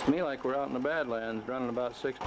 me like we're out in the Badlands running about 60.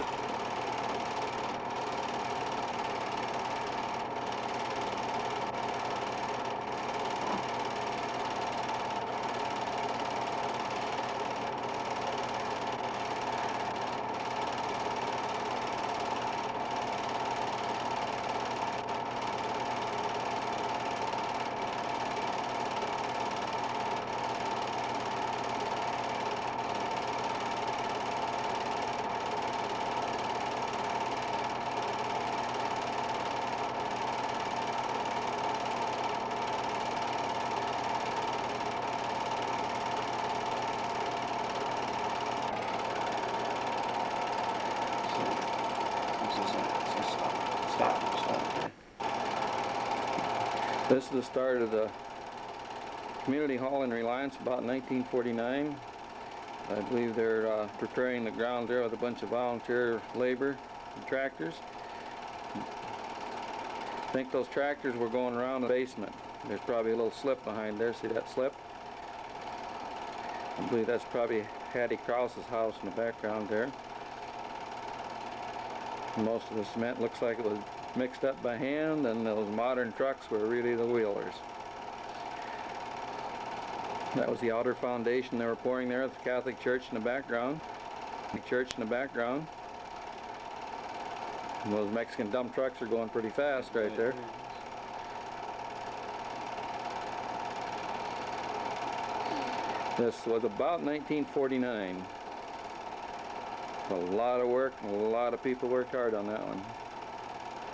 This is the start of the community hall in Reliance, about 1949. I believe they're preparing the ground there with a bunch of volunteer labor and tractors. I think those tractors were going around the basement. There's probably a little slip behind there. See that slip? I believe that's probably Hattie Krause's house in the background there. Most of the cement looks like it was mixed up by hand, and those modern trucks were really the wheelers. That was the outer foundation they were pouring there at the Catholic Church in the background. The church in the background. And those Mexican dump trucks are going pretty fast right there. This was about 1949. A lot of work, and a lot of people worked hard on that one.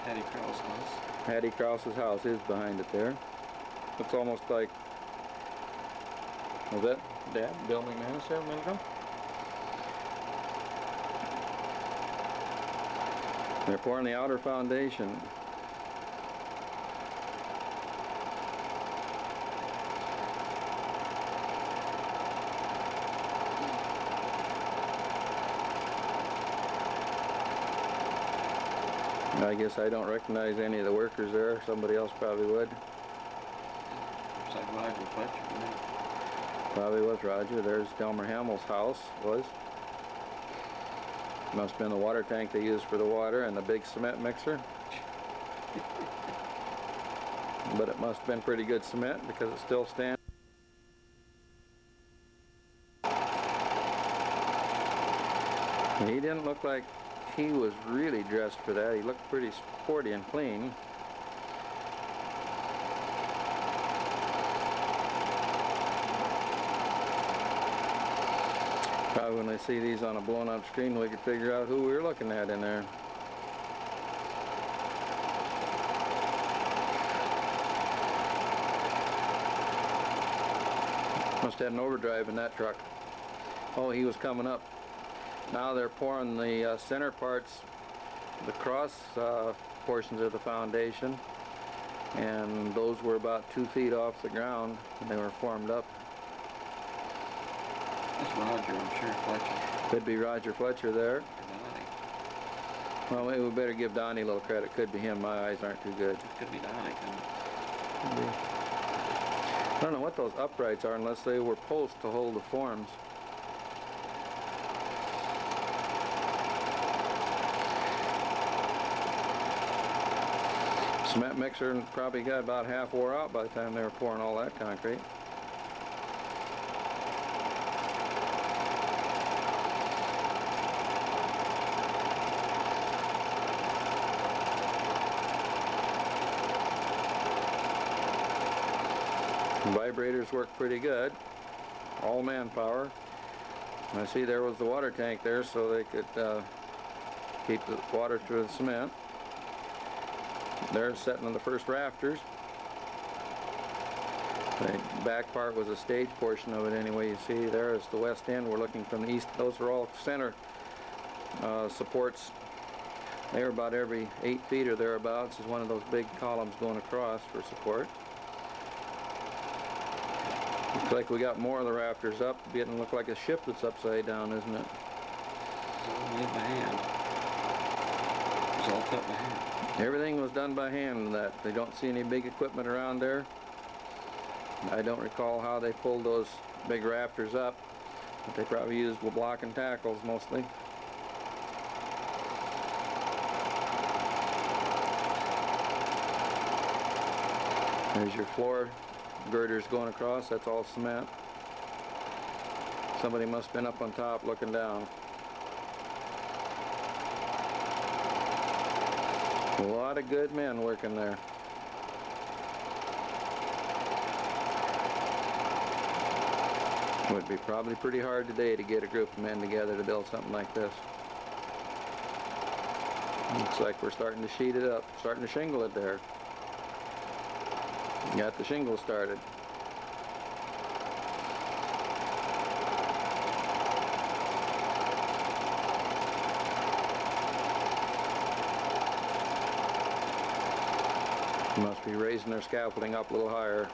Hattie Krause's house. Hattie Krause's house is behind it there. Looks almost like, was that Dad, Bill McManus there a minute ago? They're pouring the outer foundation. I guess I don't recognize any of the workers there. Somebody else probably would. Looks like Roger Fletcher, isn't it? Probably was Roger. There's Delmer Hamill's house, was. Must have been the water tank they used for the water and the big cement mixer. But it must have been pretty good cement because it still stands. He didn't look like he was really dressed for that. He looked pretty sporty and clean. Probably when they see these on a blown up screen, we could figure out who we were looking at in there. Must have had an overdrive in that truck. Oh, he was coming up. Now they're pouring the center parts, the cross portions of the foundation, and those were about 2 feet off the ground, and they were formed up. That's Roger, I'm sure, Fletcher. Could be Roger Fletcher there. Well, maybe we better give Donnie a little credit. Could be him. My eyes aren't too good. It could be Donnie, couldn't it? I don't know what those uprights are unless they were posts to hold the forms. Cement mixer probably got about half wore out by the time they were pouring all that concrete. Vibrators work pretty good. All manpower. I see there was the water tank there so they could keep the water through the cement. They're setting on the first rafters. The back part was a stage portion of it anyway. You see there is the west end. We're looking from the east. Those are all center supports. They're about every 8 feet or thereabouts. Is one of those big columns going across for support. Looks like we got more of the rafters up. Getting to look like a ship that's upside down, isn't it? It's all made by hand. It's all cut by hand. Everything was done by hand. That they don't see any big equipment around there. I don't recall how they pulled those big rafters up. But they probably used block and tackles mostly. There's your floor girders going across. That's all cement. Somebody must have been up on top looking down. A lot of good men working there. It would be probably pretty hard today to get a group of men together to build something like this. Looks like we're starting to sheet it up, starting to shingle it there. Got the shingle started. Must be raising their scaffolding up a little higher.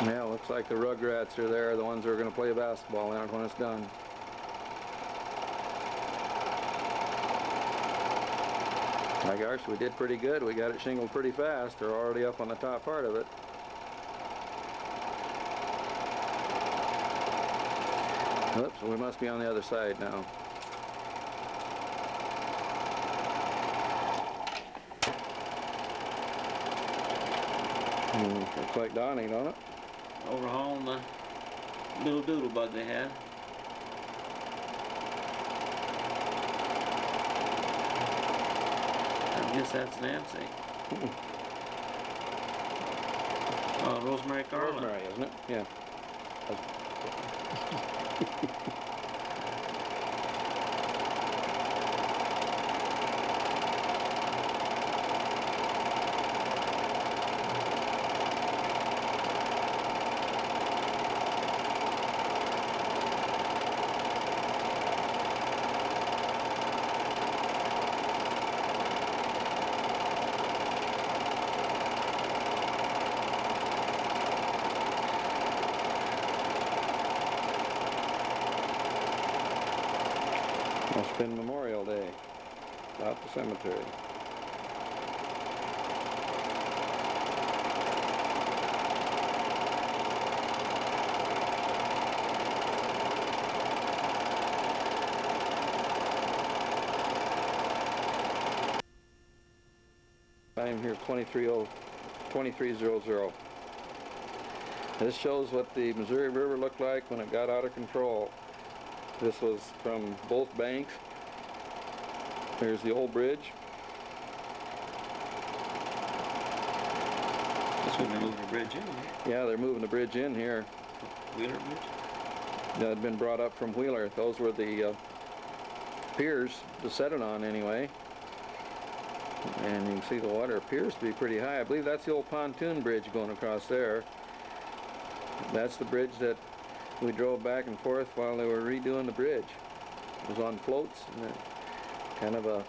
Yeah, looks like the Rugrats are there, the ones who are going to play basketball in it when it's done. My gosh, we did pretty good. We got it shingled pretty fast. They're already up on the top part of it. Oops, we must be on the other side now. Looks like Donnie, don't it? Overhauling the little doodle bug they had. I guess that's Nancy. Rosemary Garland. Rosemary, isn't it? Yeah. Must have been Memorial Day out the cemetery. Time here is 2300. This shows what the Missouri River looked like when it got out of control. This was from both banks. There's the old bridge. That's when they're moving the bridge in, right? Yeah, they're moving the bridge in here. Wheeler Bridge? That had been brought up from Wheeler. Those were the piers to set it on anyway. And you can see the water appears to be pretty high. I believe that's the old pontoon bridge going across there. That's the bridge that we drove back and forth while they were redoing the bridge. It was on floats, and kind of a,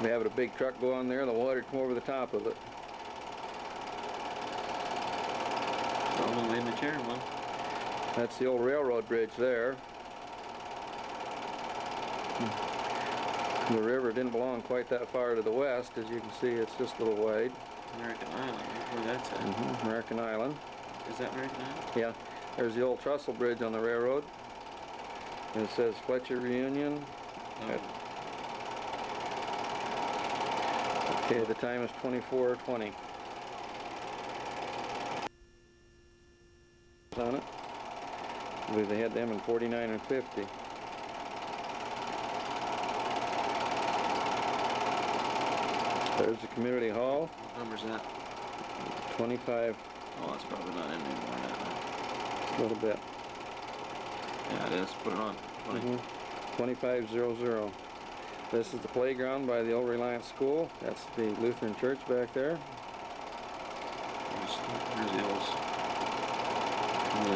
they have a big truck go on there, the water would come over the top of it. Probably in the chair one. That's the old railroad bridge there. The river didn't belong quite that far to the west. As you can see, it's just a little wide. American Island, where that's at. American Island. Is that American Island? Yeah. There's the old trestle bridge on the railroad. And it says Fletcher Reunion. Oh. Okay, the time is 24:20. On it. I believe they had them in 49 and 50. There's the community hall. What number's that? 25. Oh, that's probably not in anymore now. A little bit. Yeah, it is. Put it on. 2500. This is the playground by the old Reliance school. That's the Lutheran church back there. Here's the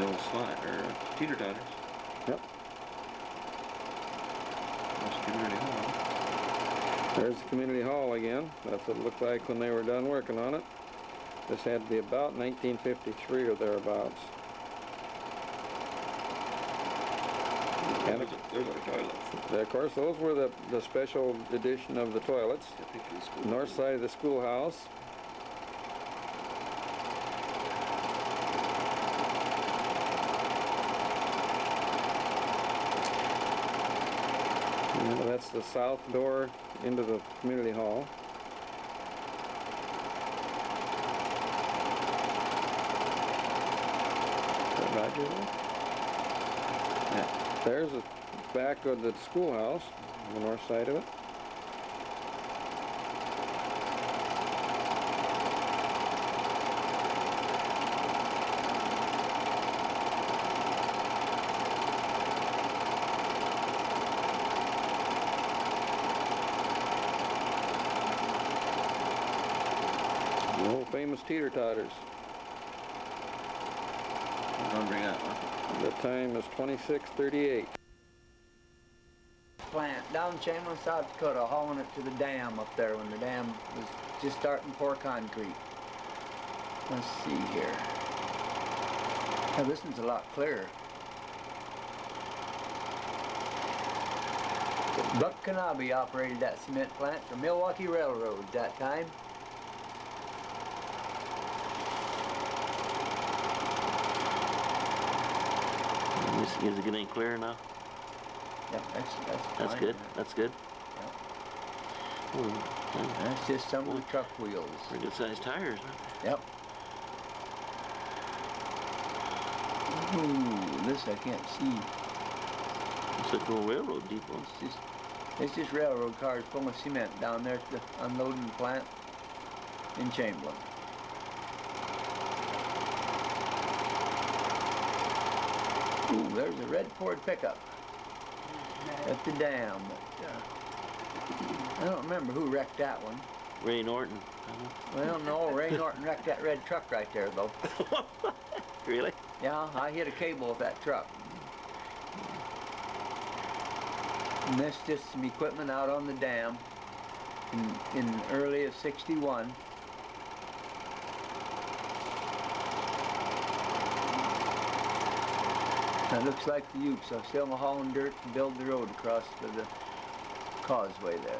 old slide, or teeter-totters. Yep. There's community hall. There's the community hall again. That's what it looked like when they were done working on it. This had to be about 1953 or thereabouts. There's our toilets. Of course, those were the special edition of the toilets. North side of the schoolhouse. That's the south door into the community hall. Is that Roger there? Yeah. There's the back of the schoolhouse, on the north side of it. The old famous teeter-totters. Remembering that one. The time is 26:38. Plant down in Chamberlain, South Dakota, hauling it to the dam up there when the dam was just starting to pour concrete. Let's see here. Now this one's a lot clearer. Buck Kanabe operated that cement plant for Milwaukee Railroad that time. Is it getting clearer now? Yep, That's fine. good. That's good. Yep. Ooh, That's just some of the truck wheels. pretty good sized tires, huh? Yep. Ooh, this I can't see. It's like a little railroad depot. It's just railroad cars full of cement down there at the unloading plant in Chamberlain. Ooh, there's a red Ford pickup at the dam. I don't remember who wrecked that one. Ray Norton. Well, no, Ray Norton wrecked that red truck right there, though. Really? Yeah, I hit a cable with that truck. And that's just some equipment out on the dam in early of '61. That looks like the Utes. I'm still hauling dirt to build the road across to the causeway there.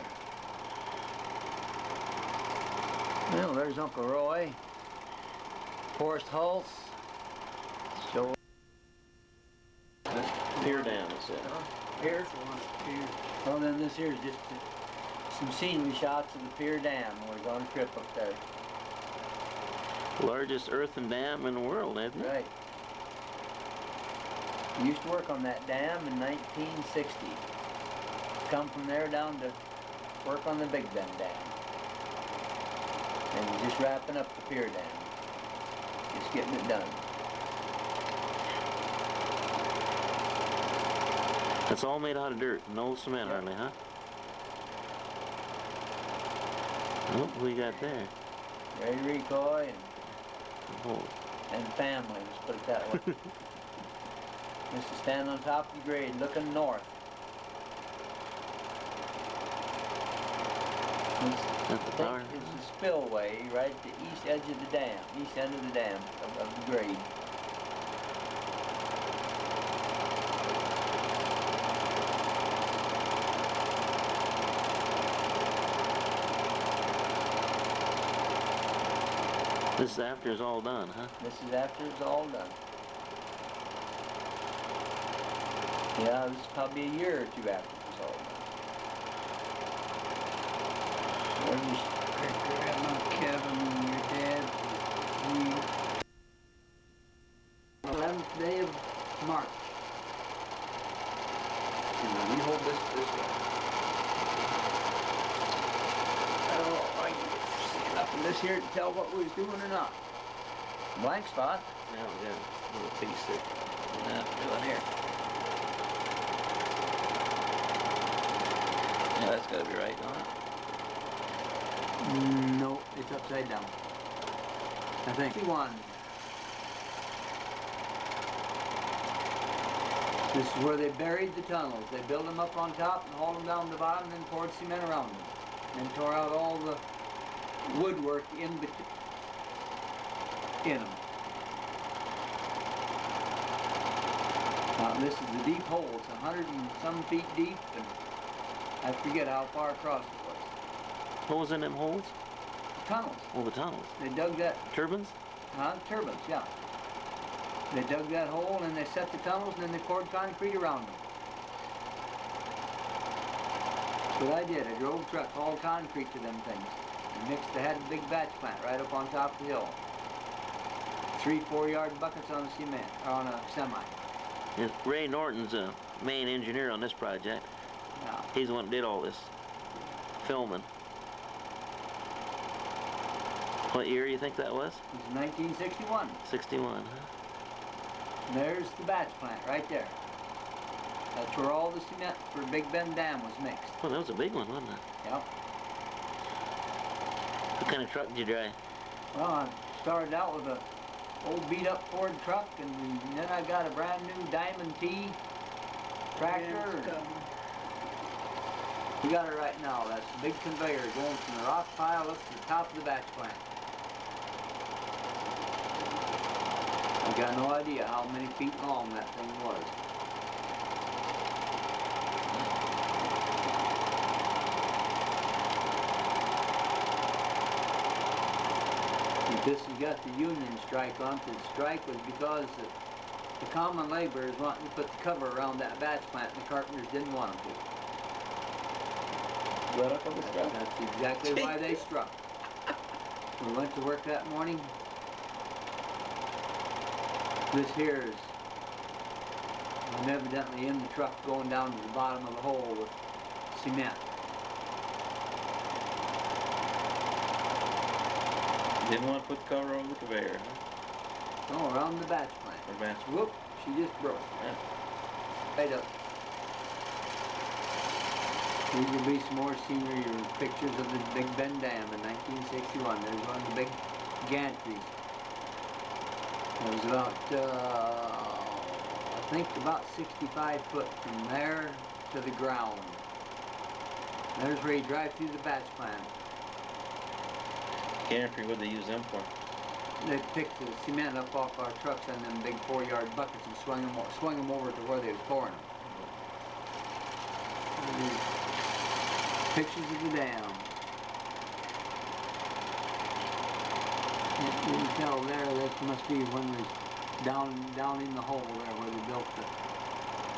Well, there's Uncle Roy. Forrest Hulse. Show. Pier Dam, is it? Here? Well, then this here is just some scenery shots of the Pier Dam. We're going on a trip up there. Largest earthen dam in the world, isn't it? Right. We used to work on that dam in 1960. Come from there down to work on the Big Ben Dam. And we're just wrapping up the Pier Dam. Just getting it done. It's all made out of dirt, no cement hardly, huh? Oh, what we got there? Ray Recoy Oh, and family, let's put it that way. This is standing on top of the grade looking north. that's the tower. It's a spillway right at the east edge of the dam, east end of the dam, of the grade. This is after it's all done, huh? This is after it's all done. Yeah, this is probably a year or two after it's all done. There's Grandma Kevin and your dad. 11th day of March. And we hold this way. Oh, I can see enough in this here to tell what we was doing or not. Blank spot. Now we got a little piece there. Doing here. Yeah, that's gotta be right, don't it? No, it's upside down. I think. 61. This is where they buried the tunnels. They built them up on top and hauled them down the bottom and then poured cement around them. And tore out all the woodwork in them. This is a deep hole. It's 100 and some feet deep, and I forget how far across it was. What was in them holes? Tunnels. Oh, the tunnels. They dug that, Turbines? turbines, yeah. They dug that hole and they set the tunnels and then they poured concrete around them. That's what I did. I drove a truck, hauled concrete to them things. And mixed, they had a big batch plant right up on top of the hill. 3 4-yard buckets on a cement, or on a semi. Yeah, Ray Norton's the main engineer on this project. Yeah. He's the one that did all this filming. What year do you think that was? It was 1961. 61, huh? And there's the batch plant right there. That's where all the cement for Big Ben Dam was mixed. Well, that was a big one, wasn't it? Yep. What kind of truck did you drive? Well, I started out with a old beat up Ford truck, and then I got a brand new Diamond T tractor. We got it right now. That's a big conveyor going from the rock pile up to the top of the batch plant. I got no idea how many feet long that thing was. But this has got the union strike on it. The strike was because the common laborers wanted to put the cover around that batch plant, and the carpenters didn't want them to. That's exactly why they struck. We went to work that morning. This here is, I'm evidently in the truck going down to the bottom of the hole with cement. Didn't want to put the cover over the conveyor, huh? No, around the batch plant. Or batch. Whoop, she just broke. Yeah. Right up. These will be some more scenery or pictures of the Big Ben Dam in 1961. There's one of the big gantries. It was about, I think about 65 foot from there to the ground. There's where you drive through the batch plant. Gantry, what they use them for? They picked the cement up off our trucks in them big 4-yard buckets and swung them over to where they was pouring them. Pictures of the dam. You can tell there, that must be when we was down in the hole there where they built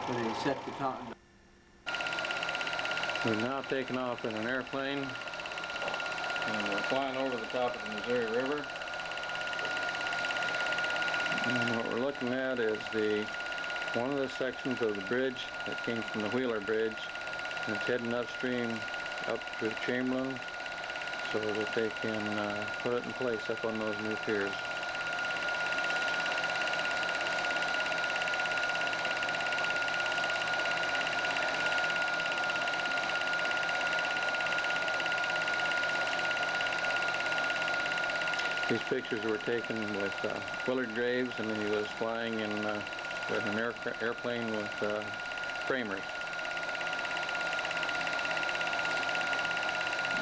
where they set the top. We've now taken off in an airplane and we're flying over the top of the Missouri River. And what we're looking at is one of the sections of the bridge that came from the Wheeler Bridge, and it's heading upstream up to Chamberlain so that they can put it in place up on those new piers. These pictures were taken with Willard Graves, and he was flying in with an airplane with framers.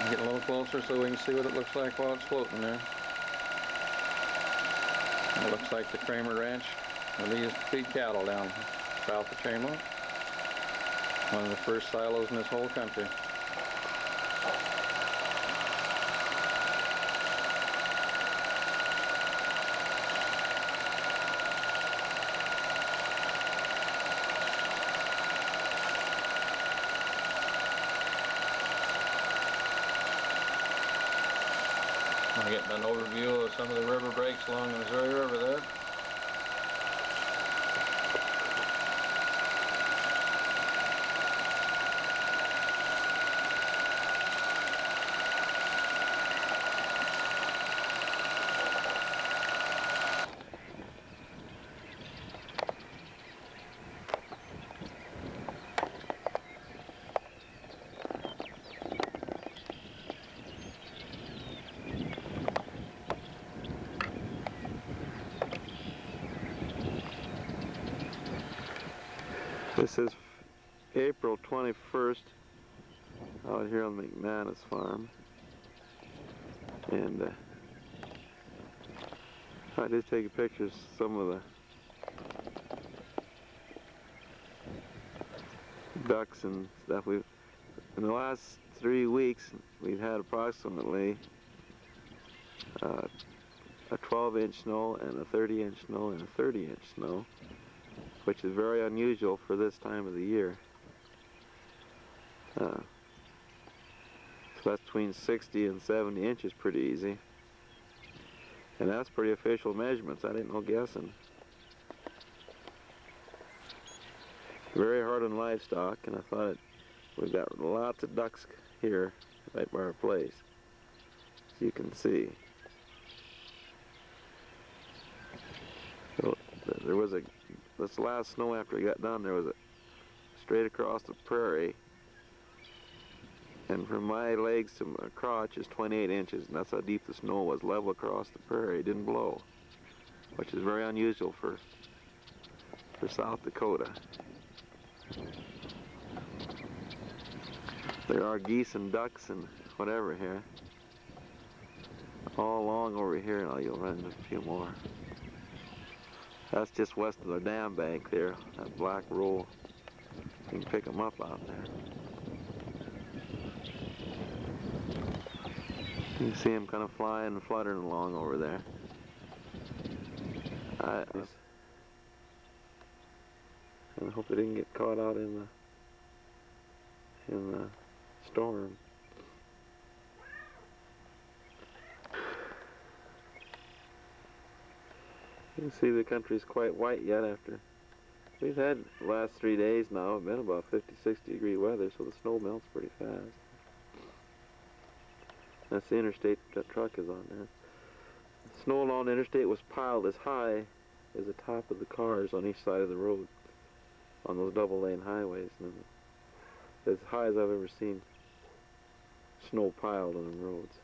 Get a little closer so we can see what it looks like while it's floating there. It looks like the Kramer Ranch where they used to feed cattle down south of Chamberlain. One of the first silos in this whole country. I'm getting an overview of some of the river breaks along the Missouri River there. This is April 21st out here on the McManus farm, and I just take pictures of some of ducks and stuff. In the last 3 weeks, we've had approximately a 12-inch snow and a 30-inch snow and a 30-inch snow, which is very unusual for this time of the year. So that's between 60 and 70 inches, pretty easy. And that's pretty official measurements. I didn't know guessing. Very hard on livestock, and I thought we've got lots of ducks here right by our place, as you can see. So there was this last snow after we got done, there was a straight across the prairie, and from my legs to my crotch is 28 inches, and that's how deep the snow was, level across the prairie. It didn't blow, which is very unusual for South Dakota. There are geese and ducks and whatever here. All along over here, now you'll run into a few more. That's just west of the dam bank there, that black roll. You can pick them up out there. You can see them kind of flying and fluttering along over there. I hope they didn't get caught out in the storm. You can see the country's quite white yet after. We've had the last 3 days now, it's been about 50, 60 degree weather, so the snow melts pretty fast. That's the interstate that truck is on there. The snow along the interstate was piled as high as the top of the cars on each side of the road on those double lane highways. And as high as I've ever seen snow piled on the roads.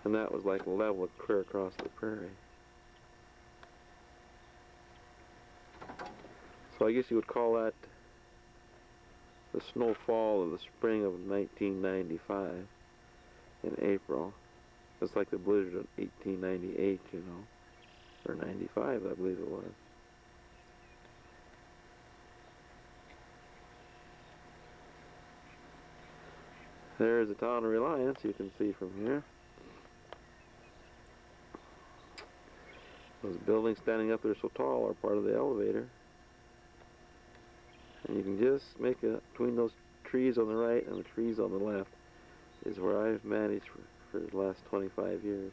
And that was like level clear across the prairie. So I guess you would call that the snowfall of the spring of 1995 in April. It's like the blizzard of 1898, you know, or 95, I believe it was. There's the town of Reliance, you can see from here. Those buildings standing up there so tall are part of the elevator. And you can just make a, between those trees on the right and the trees on the left is where I've managed for the last 25 years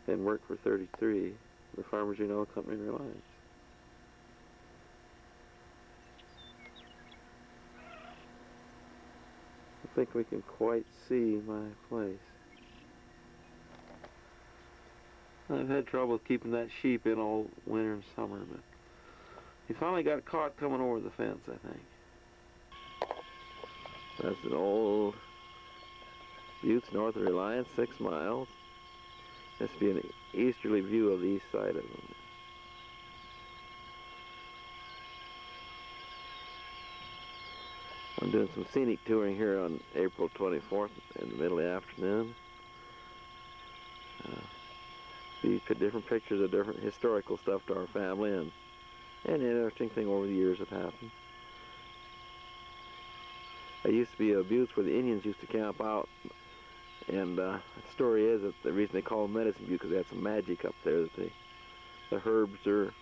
and worked for 33, the Farmers Union Company Reliance. I think we can quite see my place. I've had trouble keeping that sheep in all winter and summer, but he finally got caught coming over the fence, I think. That's an old Buttes north of Reliance, 6 miles. This would be an easterly view of the east side of them. I'm doing some scenic touring here on April 24th in the middle of the afternoon. These different pictures of different historical stuff to our family and an interesting thing over the years that happened. I used to be a Buttes where the Indians used to camp out, and the story is that the reason they call them Medicine Butte because they had some magic up there. That the herbs are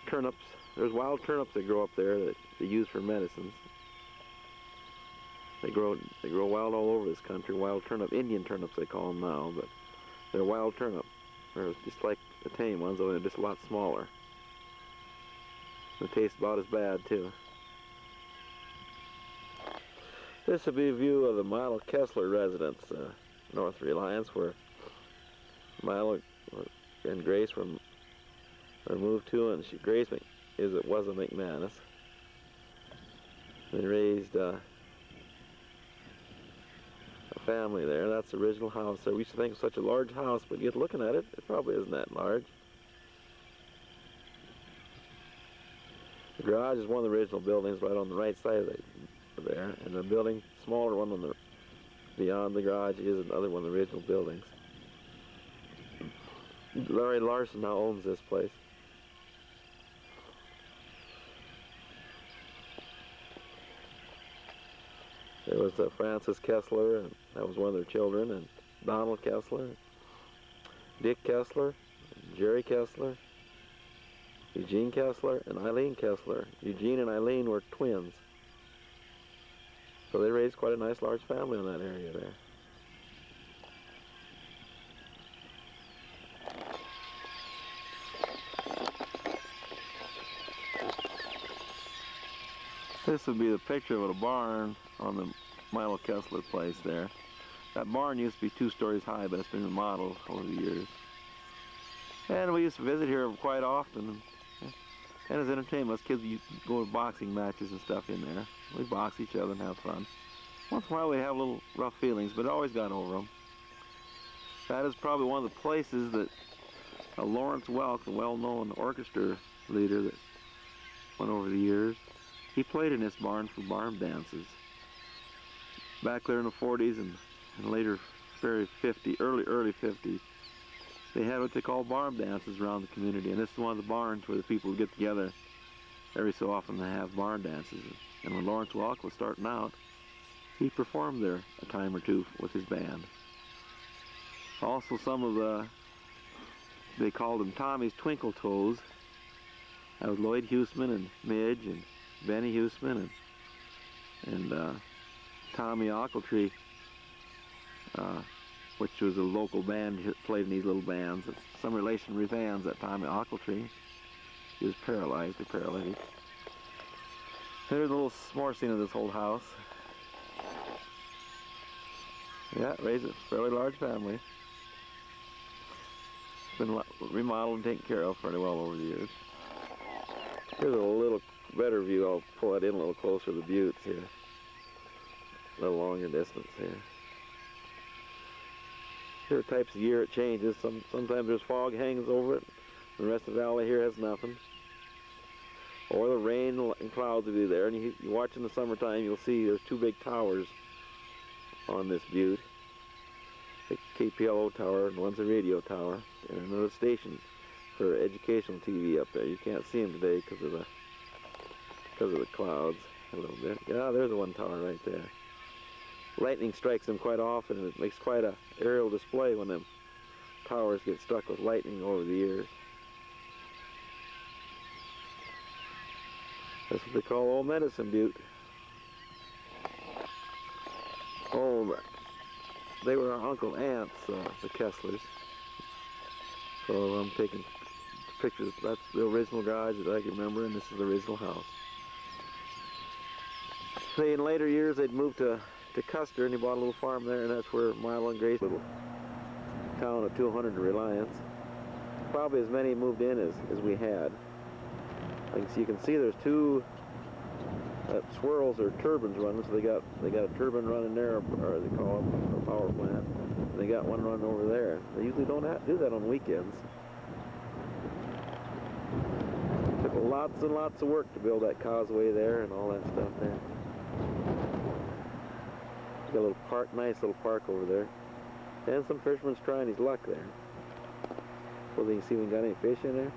turnips. There's wild turnips that grow up there that they use for medicines. They grow wild all over this country. Wild turnip, Indian turnips they call them now, but they're wild turnip. They're just like the tame ones, though they're just a lot smaller. They taste about as bad too. This will be a view of the Milo Kistler residence, North Reliance, where Milo and Grace were moved to, and Grace was a McManus. They raised a family there. That's the original house there. We used to think it was such a large house, but yet looking at it, it probably isn't that large. The garage is one of the original buildings right on the right side of there, and the building, smaller one on the beyond the garage, is another one of the original buildings. Larry Larson now owns this place. There was Francis Kistler, and that was one of their children, and Donald Kistler, Dick Kistler, Jerry Kistler, Eugene Kistler, and Eileen Kistler. Eugene and Eileen were twins. So they raised quite a nice large family in that area there. This would be the picture of a barn on the Milo Kistler place there. That barn used to be 2 stories high, but it's been remodeled over the years. And we used to visit here quite often. And as entertainment, us kids used to go to boxing matches and stuff in there. We'd box each other and have fun. Once in a while we'd have little rough feelings, but always got over them. That is probably one of the places that Lawrence Welk, a well-known orchestra leader that went over the years, he played in this barn for barn dances. Back there in the 40s and later early 50s, they had what they call barn dances around the community, and this is one of the barns where the people would get together every so often to have barn dances. And when Lawrence Welk was starting out, he performed there a time or two with his band. Also some of the, they called them Tommy's Twinkle Toes. That was Lloyd Huseman and Midge and Benny Huseman and Tommy Ochiltree, which was a local band who played in these little bands. It's some relation to Reliance, that Tommy Ochiltree. He was paralyzed or paralytic. There's a little more scene of this old house. Yeah, raised a fairly large family. Been remodeled and taken care of fairly well over the years. Here's a little better view. I'll pull it in a little closer to the buttes here. A little longer distance here. Here are types of year it changes. Sometimes there's fog hangs over it. The rest of the valley here has nothing. Or the rain and clouds will be there. And you watch in the summertime, you'll see there's 2 big towers on this butte. The KPLO tower, and one's a radio tower, and another station for educational TV up there. You can't see them today because of the clouds a little bit. Yeah, there's one tower right there. Lightning strikes them quite often, and it makes quite a aerial display when them towers get struck with lightning over the years. That's what they call Old Medicine Butte. Oh, they were our uncle and aunts, the Kistlers. So I'm taking pictures. That's the original garage that I can remember, and this is the original house. In later years, they'd moved to Custer, and he bought a little farm there, and that's where Milo and Grace, little town of 200 Reliance. Probably as many moved in as we had. You can see there's 2 swirls or turbines running, so they got a turbine running there, or they call it a power plant. And they got one running over there. They usually don't do that on weekends. Took lots and lots of work to build that causeway there and all that stuff there. Got a little park, nice little park over there. And some fisherman's trying his luck there. Well, you can see we got any fish in there.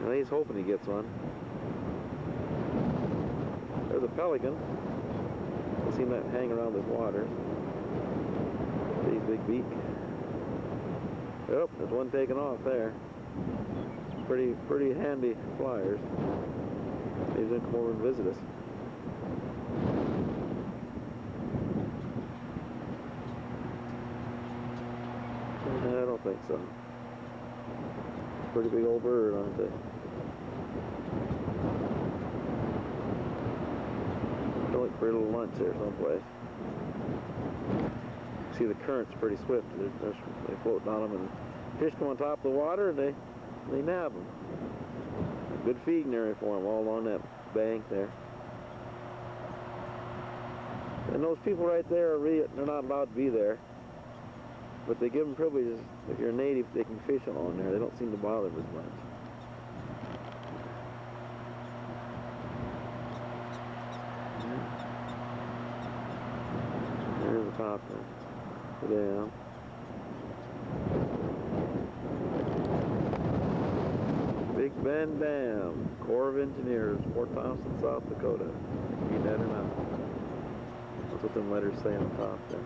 Well, he's hoping he gets one. There's a pelican. We'll see him hang around this water. See his big beak. Yep, there's one taking off there. Pretty handy flyers. Maybe he's gonna come over and visit us. I don't think so. Pretty big old bird, aren't they? They'll look for a little lunch there someplace. See, the current's pretty swift. They float down them, and fish come on top of the water, and they nab them. Good feeding area for them all along that bank there. And those people right there, they're not allowed to be there. But they give them privileges. If you're a native, they can fish along there. They don't seem to bother them as much. There's the top there. The dam. Big Ben Dam, Corps of Engineers, Fort Thompson, South Dakota. You need that or not? That's what them letters say on top there.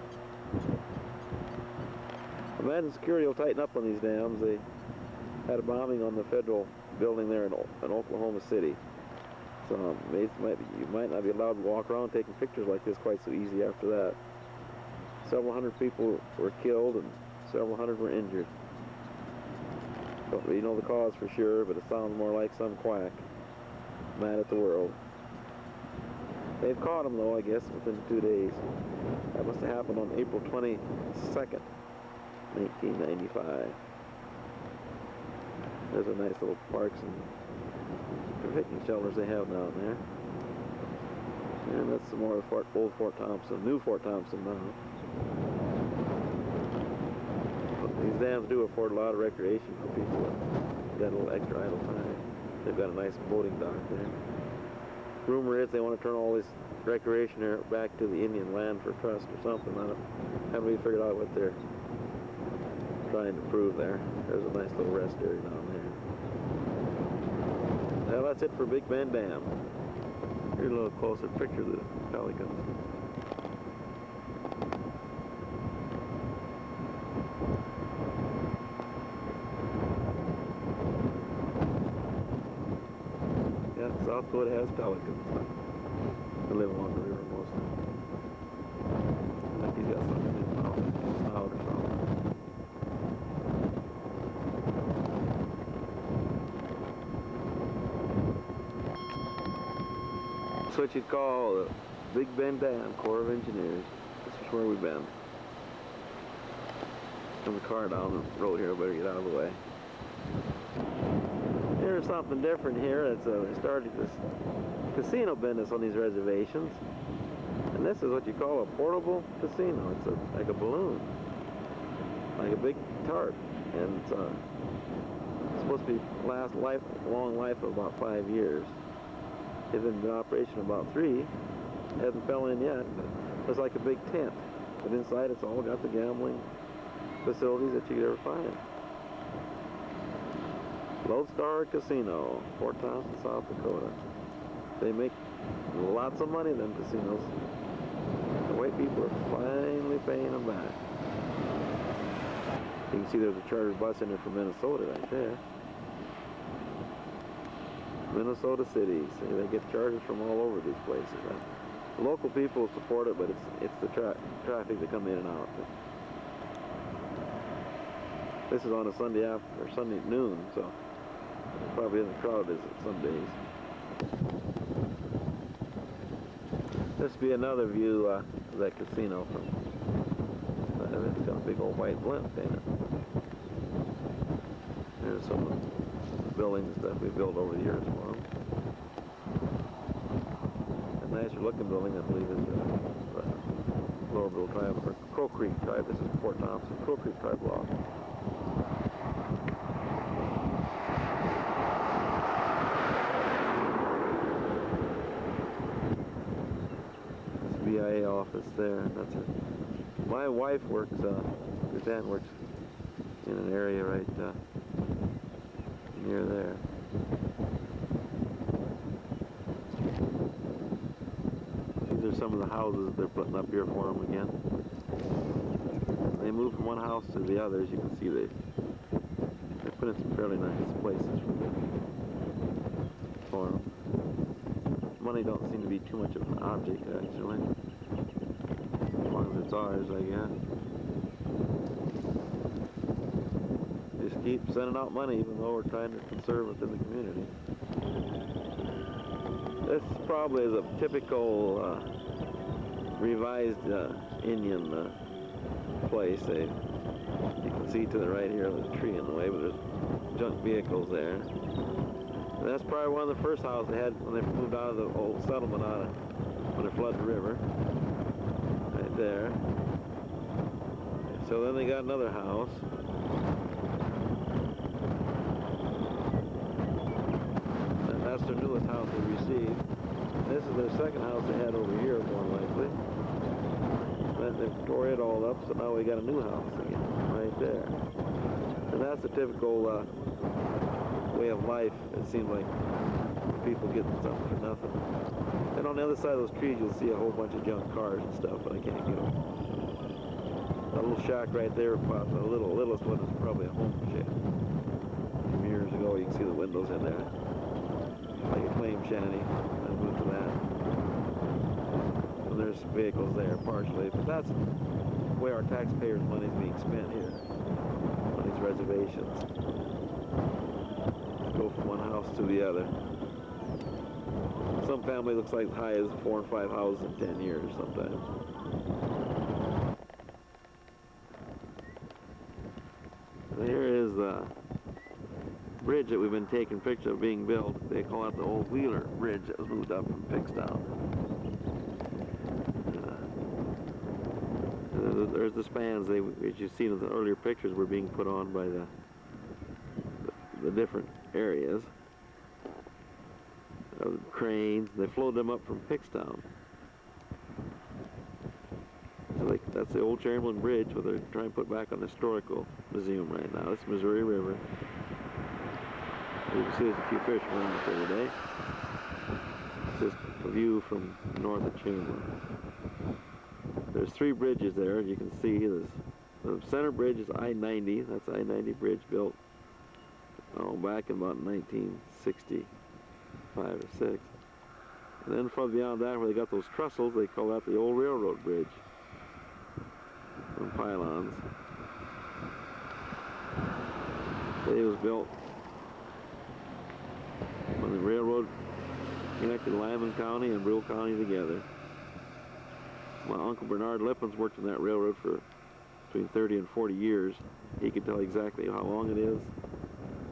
Imagine security will tighten up on these dams. They had a bombing on the federal building there in Oklahoma City. So you might not be allowed to walk around taking pictures like this quite so easy after that. Several hundred people were killed and several hundred were injured. Don't really know the cause for sure, but it sounds more like some quack mad at the world. They've caught him though, I guess, within 2 days. That must have happened on April 22nd, 1995. There's a nice little parks and picnic shelters they have down there. And that's some more of old Fort Thompson, new Fort Thompson now. But these dams do afford a lot of recreation for people that got a little extra idle time. They've got a nice boating dock there. Rumor is they want to turn all this recreation area back to the Indian Land for Trust or something. I haven't really figured out what they're trying to prove there. There's a nice little rest area down there. Well, that's it for Big Ben Dam. Here's a little closer picture of the pelicans. Yeah, South Dakota has pelicans. They live along the river mostly. He's got something in his mouth, his snout or something. That's what you'd call the Big Ben Dam, Corps of Engineers. This is where we've been. There's a car down the road here, better get out of the way. Here's something different here. They started this casino business on these reservations. And this is what you call a portable casino. It's like a balloon, like a big tarp. And it's supposed to be long life of about 5 years. It's been in operation about 3. Hasn't fell in yet, but it's like a big tent. But inside it's all got the gambling facilities that you could ever find. Lodestar Casino, Fort Thompson, South Dakota. They make lots of money, them casinos. The white people are finally paying them back. You can see there's a charter bus in there from Minnesota right there. Minnesota City. See, they get charters from all over these places. The local people support it, but it's the traffic that come in and out. This is on a Sunday noon, so probably isn't crowded as some days. This would be another view of that casino from. It's got a big old white blimp in it. There's some of the buildings that we built over the years for them. A nicer looking building, I believe, is the Lowerville Tribe, or Crow Creek Tribe. This is Fort Thompson, Crow Creek Tribe Law. BIA office there. That's it. My wife works, Suzanne works in an area right near there. These are some of the houses they're putting up here for them again. They moved from one house to the other. As you can see, they put in some fairly nice places for them. Money don't seem to be too much of an object, actually. As long as it's ours, I guess. Just keep sending out money, even though we're trying to conserve within the community. This probably is a typical revised Indian place. You can see to the right here, there's a tree in the way, but there's junk vehicles there. And that's probably one of the first houses they had when they moved out of the old settlement when they flooded the river. Right there. So then they got another house. And that's their newest house they received. This is their second house they had over here, more likely. Then they tore it all up, so now we got a new house again, right there. And that's the typical way of life. It seems like people get something for nothing. And on the other side of those trees, you'll see a whole bunch of junk cars and stuff, but I can't get them. That little shack right there, the littlest one is probably a home shed. From years ago, you can see the windows in there. Like a claim shanty. I moved to that. And there's vehicles there, partially, but that's the way our taxpayers' money is being spent here on these reservations. Go from one house to the other. Some family looks like as high as 4 and 5 houses in 10 years sometimes. Here is the bridge that we've been taking pictures of being built. They call it the old Wheeler Bridge that was moved up from Pickstown. There's the spans, as you've seen in the earlier pictures, were being put on by the different areas. Cranes. They flowed them up from Pickstown. So that's the old Chamberlain Bridge, where they're trying to put back on the historical museum right now. It's Missouri River. You can see there's a few fishermen out there today. It's just a view from north of Chamberlain. There's 3 bridges there. You can see the center bridge is I-90. That's I-90 bridge built back in about 1960. 5 or 6. And then from beyond that, where they got those trestles, they call that the old railroad bridge. And pylons. It was built when the railroad connected Lyman County and Brule County together. My Uncle Bernard Lippens worked in that railroad for between 30 and 40 years. He could tell exactly how long it is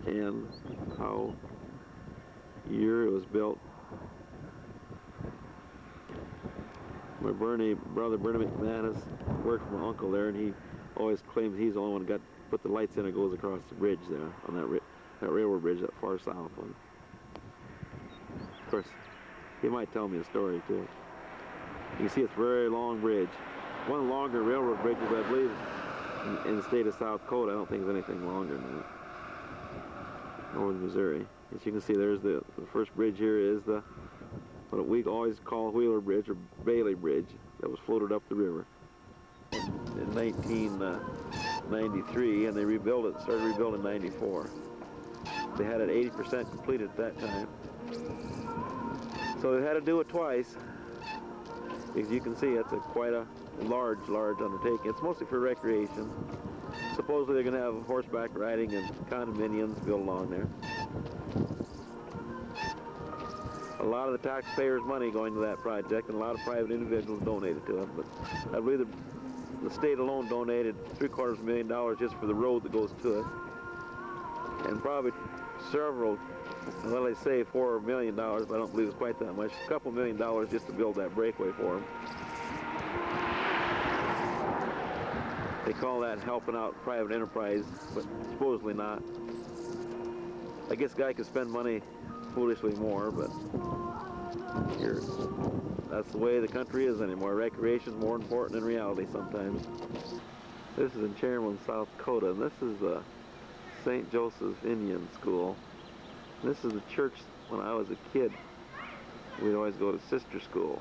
and how year it was built. My brother Bernie McManus worked for my uncle there, and he always claims he's the only one that put the lights in that goes across the bridge there, on that railroad bridge, that far south one. Of course, he might tell me a story too. You can see it's a very long bridge. One of the longer railroad bridges, I believe, in the state of South Dakota. I don't think there's anything longer than that. Northern Missouri. As you can see, there's the first bridge here is what we always call Wheeler Bridge or Bailey Bridge that was floated up the river in 1993, and they rebuilt it, started rebuilding in 94. They had it 80% completed at that time. So they had to do it twice. As you can see, it's quite a large undertaking. It's mostly for recreation. Supposedly they're going to have horseback riding and condominiums built along there. A lot of the taxpayers' money going to that project, and a lot of private individuals donated to it. But I believe the state alone donated $750,000 just for the road that goes to it, and probably several. Well, they say $4 million, but I don't believe it's quite that much. A couple $1 million just to build that breakaway for them. They call that helping out private enterprise, but supposedly not. I guess a guy could spend money foolishly more, but here, that's the way the country is anymore. Recreation is more important than reality sometimes. This is in Chamberlain, South Dakota, and this is the St. Joseph's Indian School. This is the church. When I was a kid, we'd always go to sister school.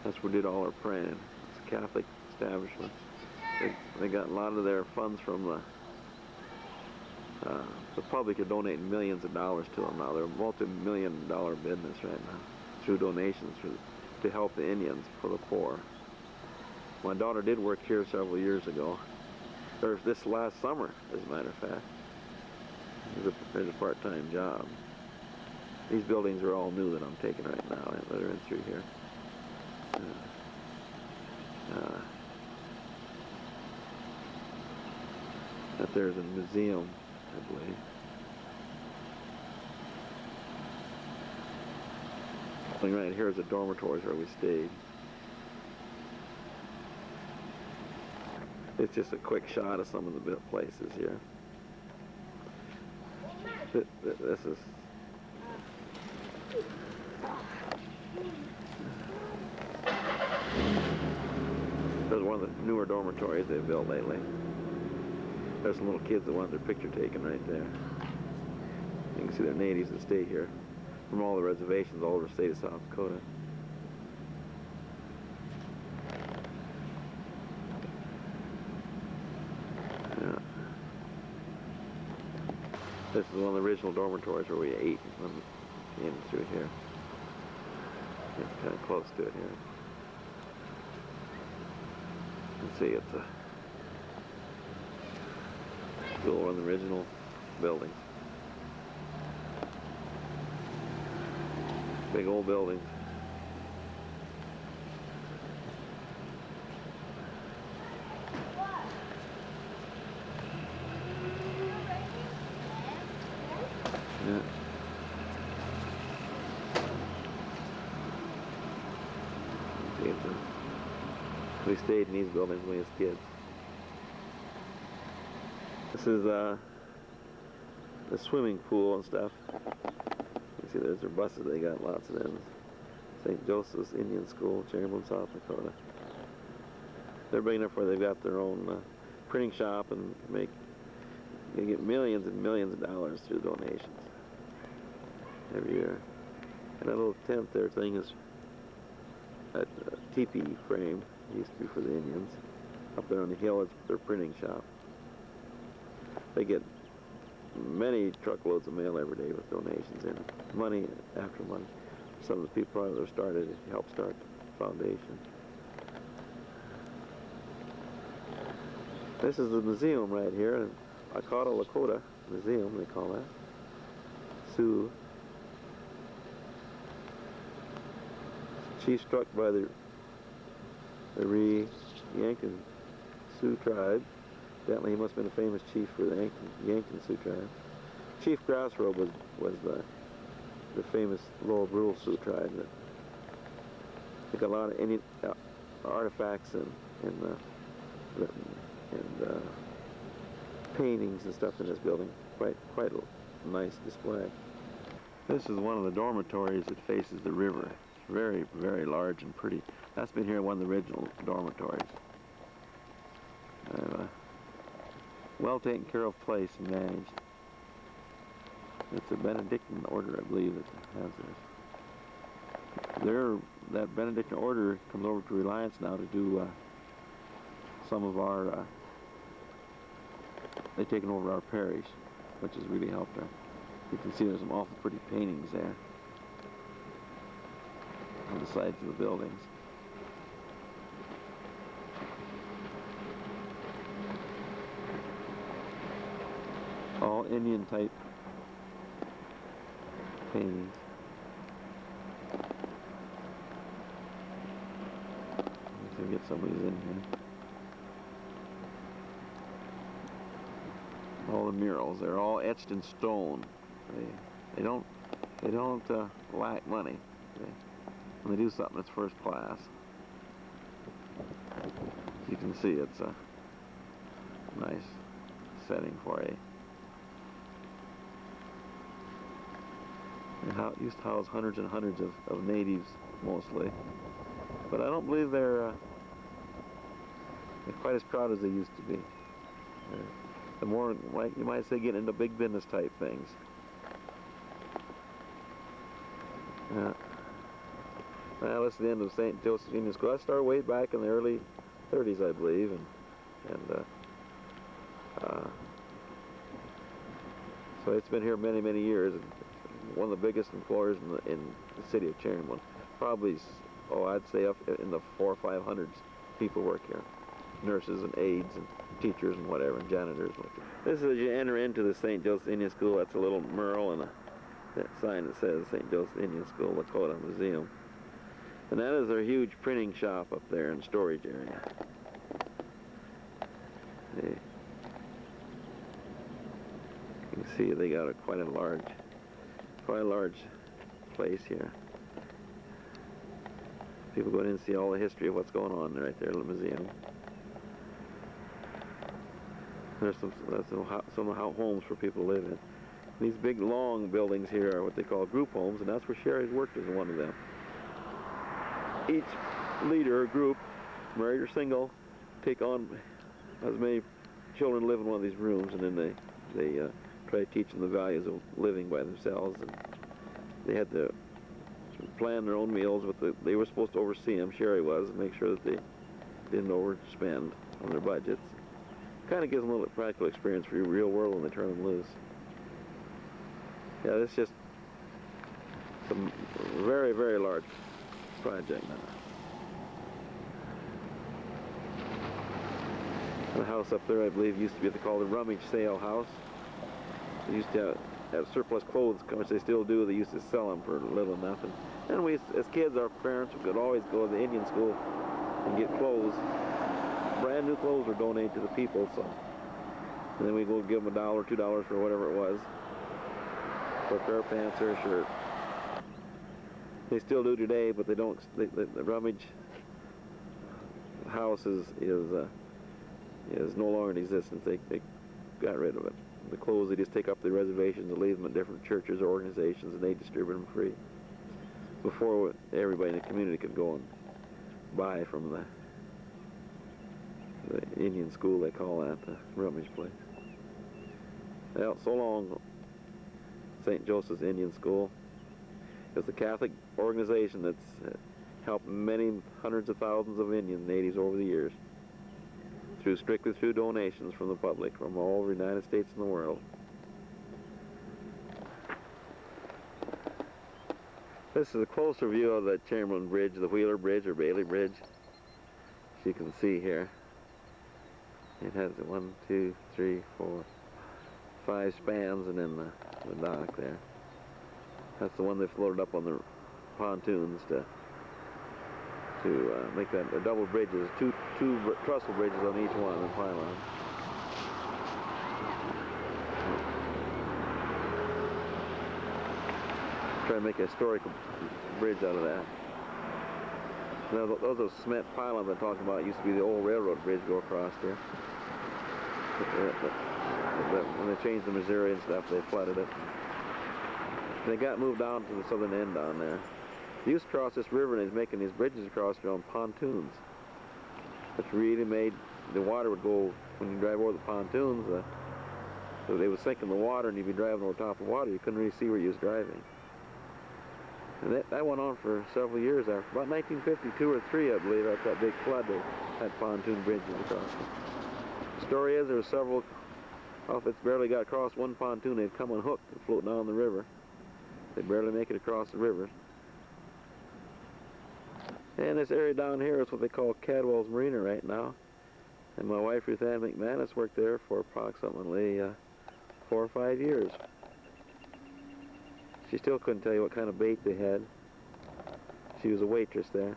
That's where we did all our praying. It's a Catholic establishment. They got a lot of their funds from the public are donating millions of dollars to them now. They're a multi-million-dollar business right now through donations to help the Indians for the poor. My daughter did work here several years ago. Or this last summer, as a matter of fact. There's a part-time job. These buildings are all new that I'm taking right now that are in through here. That there's a museum, I believe. Right here is the dormitories where we stayed. It's just a quick shot of some of the places here. This is one of the newer dormitories they've built lately. There's some little kids that want their picture taken right there. You can see they're natives that stay here. from all the reservations all over the state of South Dakota. Yeah. This is one of the original dormitories where we ate when we came through here. It's kind of close to it here. You can see it's still one of the original buildings. Big old buildings. Yeah. See, we stayed in these buildings when we was kids. This is the swimming pool and stuff. You see there's their buses, they got lots of them. St. Joseph's Indian School, Chamberlain, South Dakota. They're big enough where they've got their own printing shop and they get millions and millions of dollars through donations every year. And that little tent there thing is a teepee frame. It used to be for the Indians. Up there on the hill is their printing shop. They get many truckloads of mail every day with donations in it. Money after money. Some of the people that started it helped start the foundation. This is the museum right here, Akata Lakota Museum, they call that. Sioux. Chief struck by the Yankton Sioux tribe. Evidently he must have been a famous chief for the Yankton Sioux tribe. Chief Grassrobe was the famous Lower Brule Sioux tribe that took a lot of Indian artifacts and paintings and stuff in this building. Quite a nice display. This is one of the dormitories that faces the river. It's very, very large and pretty. That's been here in one of the original dormitories. Well taken care of place and managed. It's a Benedictine order, I believe, that has this. That Benedictine order comes over to Reliance now to do some of our, they've taken over our parish, which has really helped her. You can see there's some awful pretty paintings there on the sides of the buildings. All Indian type paintings. Let's get some of these in here. All the murals, they're all etched in stone. They don't lack money. When they do something, it's first class. You can see it's a nice setting for a. It used to house hundreds and hundreds of natives, mostly. But I don't believe they're quite as proud as they used to be. The more, like you might say, getting into big business type things. Well, that's the end of St. Joseph's Indian School. I started way back in the early 30s, I believe, so it's been here many, many years. One of the biggest employers in the city of Chamberlain. Probably, I'd say up in the 400 or 500 people work here. Nurses and aides and teachers and whatever, and janitors. This is as you enter into the St. Joseph's Indian School. That's a little mural and that sign that says St. Joseph's Indian School, Lakota Museum. And that is their huge printing shop up there and storage area. You can see they got quite a large place here. People go in and see all the history of what's going on right there in the museum. There's some of the homes for people to live in. These big long buildings here are what they call group homes, and that's where Sherry's worked as one of them. Each leader or group, married or single, take on as many children live in one of these rooms, and then they try to teach them the values of living by themselves they had to plan their own meals, but they were supposed to oversee them. Sherry was, and make sure that they didn't overspend on their budgets. Kind of gives them a little practical experience for your real world when they turn them loose. Yeah, this is just some very, very large project now. The house up there, I believe, used to be what they call the rummage sale house. They used to have surplus clothes, which they still do. They used to sell them for little or nothing. And we, as kids, our parents would always go to the Indian school and get clothes. Brand new clothes were donated to the people, so. And then we go give them $1 or $2 for whatever it was, for a pair of pants or a shirt. They still do today, but they don't. The rummage house is no longer in existence. They got rid of it. The clothes, they just take up the reservations and leave them at different churches or organizations, and they distribute them free. Before, everybody in the community could go and buy from the Indian school, they call that, the rummage place. Well, so long, St. Joseph's Indian School. It's a Catholic organization that's helped many hundreds of thousands of Indian natives over the years, strictly through donations from the public, from all over the United States and the world. This is a closer view of the Chamberlain Bridge, the Wheeler Bridge or Bailey Bridge, as you can see here. It has 1, 2, 3, 4, 5 spans, and then the dock there. That's the one they floated up on the pontoons to make that a double bridges, two trestle bridges on each one, and pylon. Try to make a historical bridge out of that. Now, those are cement pylons I'm talking about. Used to be the old railroad bridge go across there. When they changed the Missouri and stuff, they flooded it. They got moved down to the southern end down there. They used to cross this river, and he's making these bridges across there on pontoons, which really made the water would go, when you drive over the pontoons, so they would sink in the water, and you'd be driving over top of water. You couldn't really see where you was driving. And that went on for several years after. About 1952 or 3, I believe, after that big flood, they had pontoon bridges across it. The story is there were several, well, if it's barely got across one pontoon, they'd come unhooked and float down the river. They'd barely make it across the river. And this area down here is what they call Cadwell's Marina right now. And my wife, Ruth Ann McManus, worked there for approximately 4 or 5 years. She still couldn't tell you what kind of bait they had. She was a waitress there.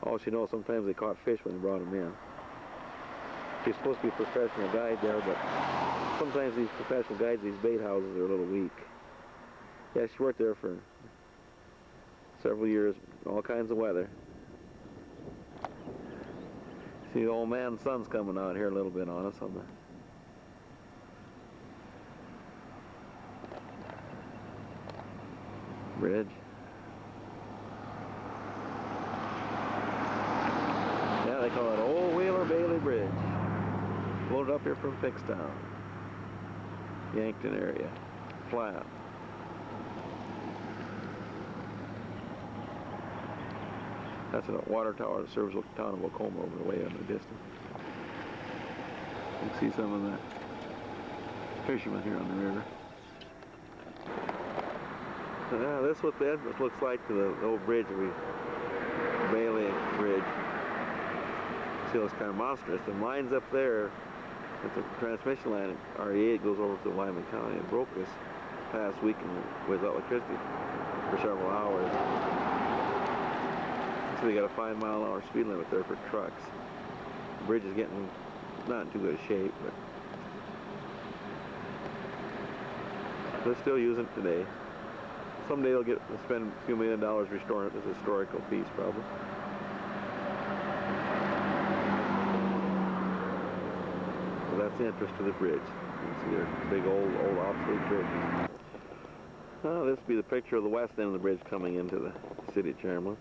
All she knows, sometimes they caught fish when they brought them in. She's supposed to be a professional guide there, but sometimes these professional guides, these bait houses, are a little weak. Yeah, she worked there for several years, all kinds of weather. See, the old man's sun's coming out here a little bit on us on the bridge. Yeah, they call it Old Wheeler Bailey Bridge. Floated up here from Pickstown, Yankton area, flat. That's a water tower that serves the town of Oklahoma over the way in the distance. You can see some of the fishermen here on the river. So, this is what the entrance looks like to the old bridge, Bailey Bridge. See, it's kind of monstrous. The line's up there. It's a transmission line at RE8 goes over to Lyman County. It broke this past week without electricity for several hours. So they got a 5-mile-an-hour speed limit there for trucks. The bridge is getting not in too good a shape, but they're still using it today. Someday they'll spend a few $1 million restoring it as a historical piece, probably. So that's the interest of the bridge. You can see there's a big old obsolete bridge. Well, this would be the picture of the west end of the bridge coming into the city of Chamberlain.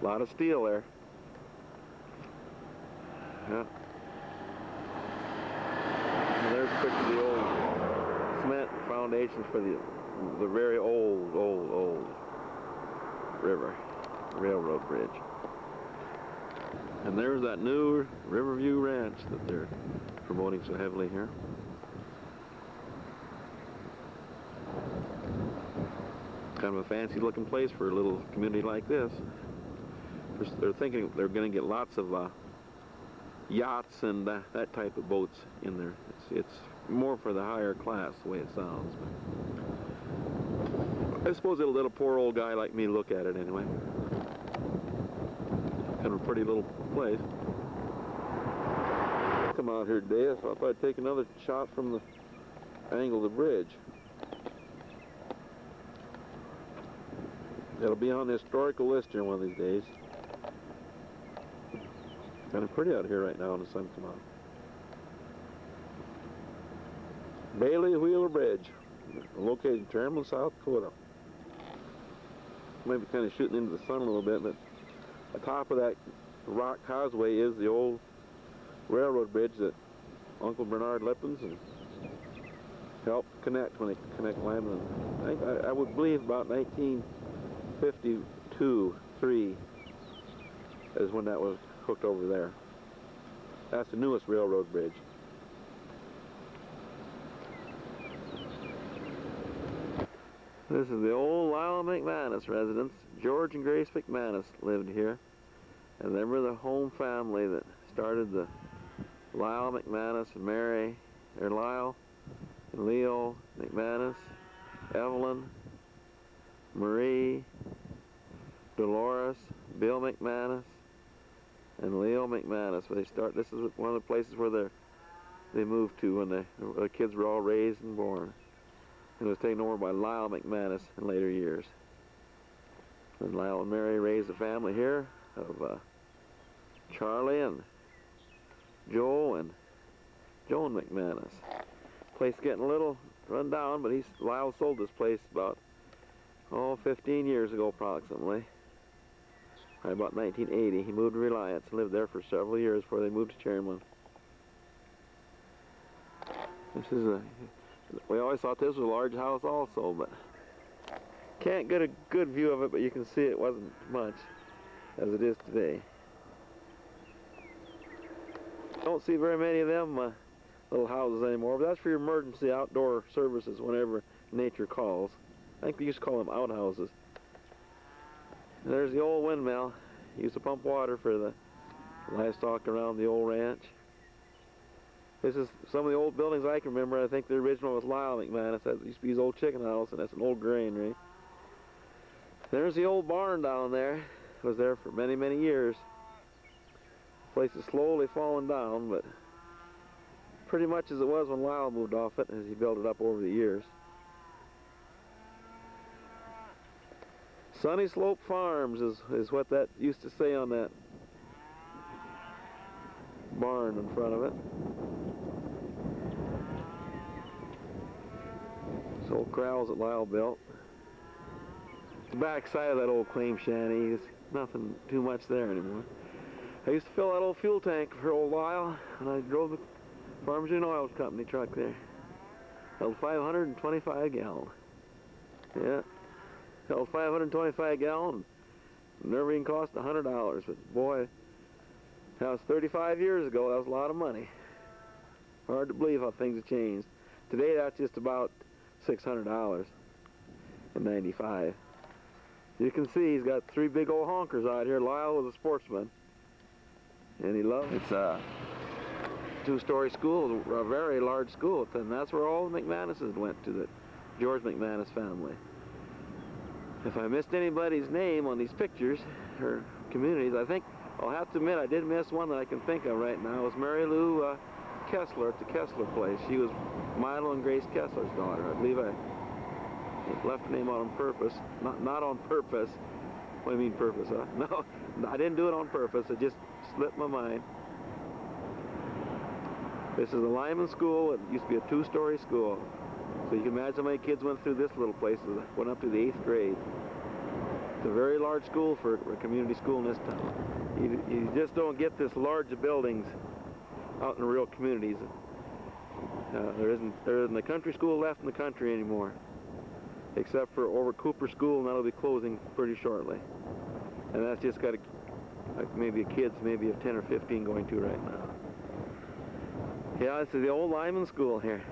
A lot of steel there. Yeah. And there's a picture of the old cement found foundations for the very old railroad bridge. And there's that new Riverview Ranch that they're promoting so heavily here. Kind of a fancy looking place for a little community like this. They're thinking they're going to get lots of yachts and that type of boats in there. It's more for the higher class, the way it sounds. But I suppose it'll let a poor old guy like me look at it anyway. Kind of a pretty little place. Come out here today, I thought I'd take another shot from the angle of the bridge. It'll be on the historical list here one of these days. Kind of pretty out here right now when the sun comes out. Bailey Wheeler Bridge, located in Trammell, South Dakota. Maybe kind of shooting into the sun a little bit, but the top of that rock causeway is the old railroad bridge that Uncle Bernard Lippens and helped connect when they connect Lyman. I would believe about 1952-3 is when that was hooked over there. That's the newest railroad bridge. This is the old Lyle McManus residence. George and Grace McManus lived here, and they were the home family that started the Lyle McManus and Mary, or Lyle and Leo McManus, Evelyn, Marie, Dolores, Bill McManus, and Leo McManus. This is one of the places where they moved to when the kids were all raised and born. It was taken over by Lyle McManus in later years. And Lyle and Mary raised a family here of Charlie and Joel and Joan McManus. Place getting a little run down, but Lyle sold this place about 15 years ago approximately. Right about 1980. He moved to Reliance and lived there for several years before they moved to Chairman. We always thought this was a large house also, but can't get a good view of it, but you can see it wasn't much as it is today. Don't see very many of them little houses anymore, but that's for your emergency outdoor services whenever nature calls. I think they used to call them outhouses. And there's the old windmill. Used to pump water for the livestock around the old ranch. This is some of the old buildings I can remember. I think the original was Lyle McManus. That used to be his old chicken house, and that's an old granary. There's the old barn down there. It was there for many, many years. The place is slowly falling down, but pretty much as it was when Lyle moved off it, as he built it up over the years. Sunny Slope Farms is what that used to say on that barn in front of it. This old corrals that Lyle built. The back side of that old claim shanty, there's nothing too much there anymore. I used to fill that old fuel tank for old Lyle, and I drove the Farmers Union Oil Company truck there. Held 525 gallon. Yeah, held 525 gallon. Never even cost $100, but boy, that was 35 years ago. That was a lot of money. Hard to believe how things have changed. Today, that's just about $600 in '95. You can see he's got 3 big old honkers out here. Lyle was a sportsman, and he loved it. It's a 2-story school, a very large school, and that's where all the McManuses went to, the George McManus family. If I missed anybody's name on these pictures or communities, I think I'll have to admit I did miss one that I can think of right now. It was Mary Lou Kistler at the Kistler place. She was Milo and Grace Kistler's daughter. I believe I left the name out on purpose. Not on purpose. What do you mean purpose, huh? No, I didn't do it on purpose. It just slipped my mind. This is the Lyman School. It used to be a 2-story school. So you can imagine how many kids went through this little place. Went up to the 8th grade. It's a very large school for a community school in this town. You just don't get this large of buildings out in the real communities. There isn't a country school left in the country anymore, except for over Cooper School, and that'll be closing pretty shortly. And that's just got maybe kids, maybe of 10 or 15 going to right now. Yeah, this is the old Lyman School here.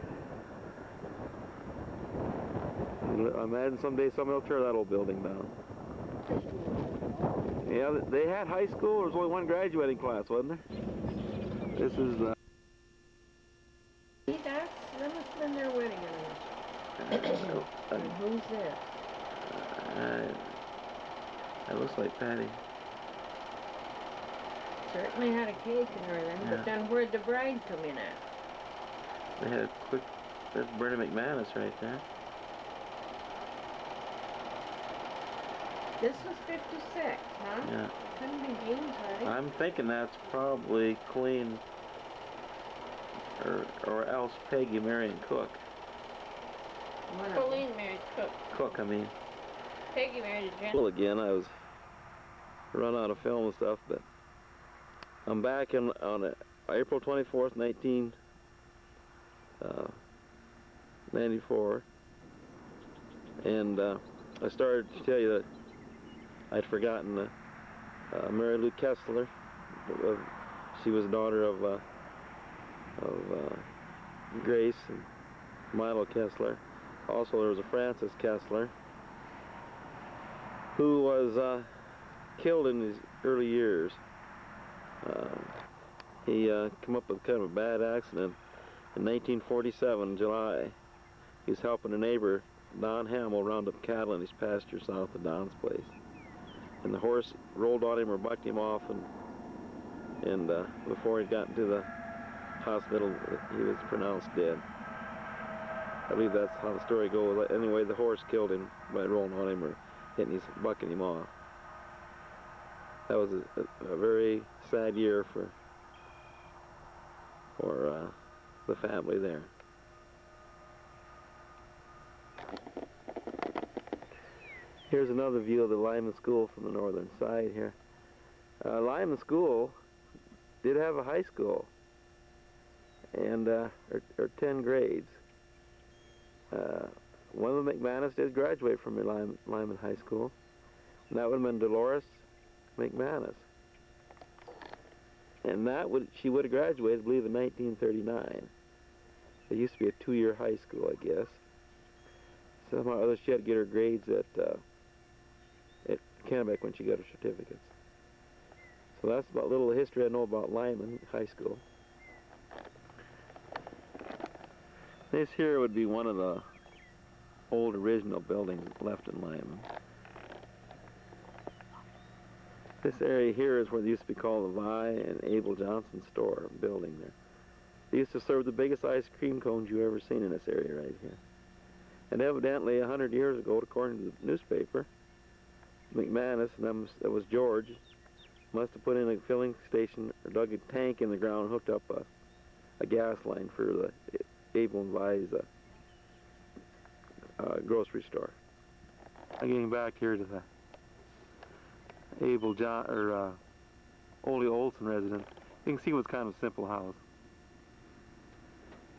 I imagine someday somebody will tear that old building down. Yeah, they had high school. There was only one graduating class, wasn't there? This is See, that must have been their wedding anniversary. And who's that? that looks like Patty. Certainly had a cake and everything, Yeah. but then where'd the bride come in at? They had a quick. That's Bernie McManus right there. This was 56, huh? Yeah. Couldn't be Jean's wedding. I'm thinking that's probably Queen or else Peggy Marion Cook. One of them. Colleen married Cook. Cook, I mean. Peggy married a Well, again, I was run out of film and stuff, but I'm back on April 24th, 1994, and I started to tell you that I'd forgotten Mary Lou Kistler. She was a daughter of Grace and Milo Kistler. Also, there was a Francis Kistler who was killed in his early years. He came up with kind of a bad accident in 1947, July. He was helping a neighbor, Don Hamill, round up cattle in his pasture south of Don's place. And the horse rolled on him or bucked him off, and before he'd gotten to the hospital, he was pronounced dead. I believe that's how the story goes. Anyway, the horse killed him by rolling on him or bucking him off. That was a very sad year for the family there. Here's another view of the Lyman School from the northern side here. Lyman School did have a high school and or 10 grades. One of the McManus did graduate from Lyman High School, and that would have been Dolores McManus. And she would have graduated, I believe, in 1939. It used to be a 2-year high school, I guess. Somehow or other she had to get her grades at Kennebec when she got her certificates. So that's about little history I know about Lyman High School. This here would be one of the old original buildings left in Lyman. This area here is where they used to be called the Vi and Abel Johnson store building there. They used to serve the biggest ice cream cones you ever seen in this area right here. And evidently 100 years ago, according to the newspaper, McManus, and that was George, must have put in a filling station or dug a tank in the ground and hooked up a gas line for the Abel and Vi's grocery store. I'm getting back here to the Ole Olson residence. You can see it was kind of a simple house.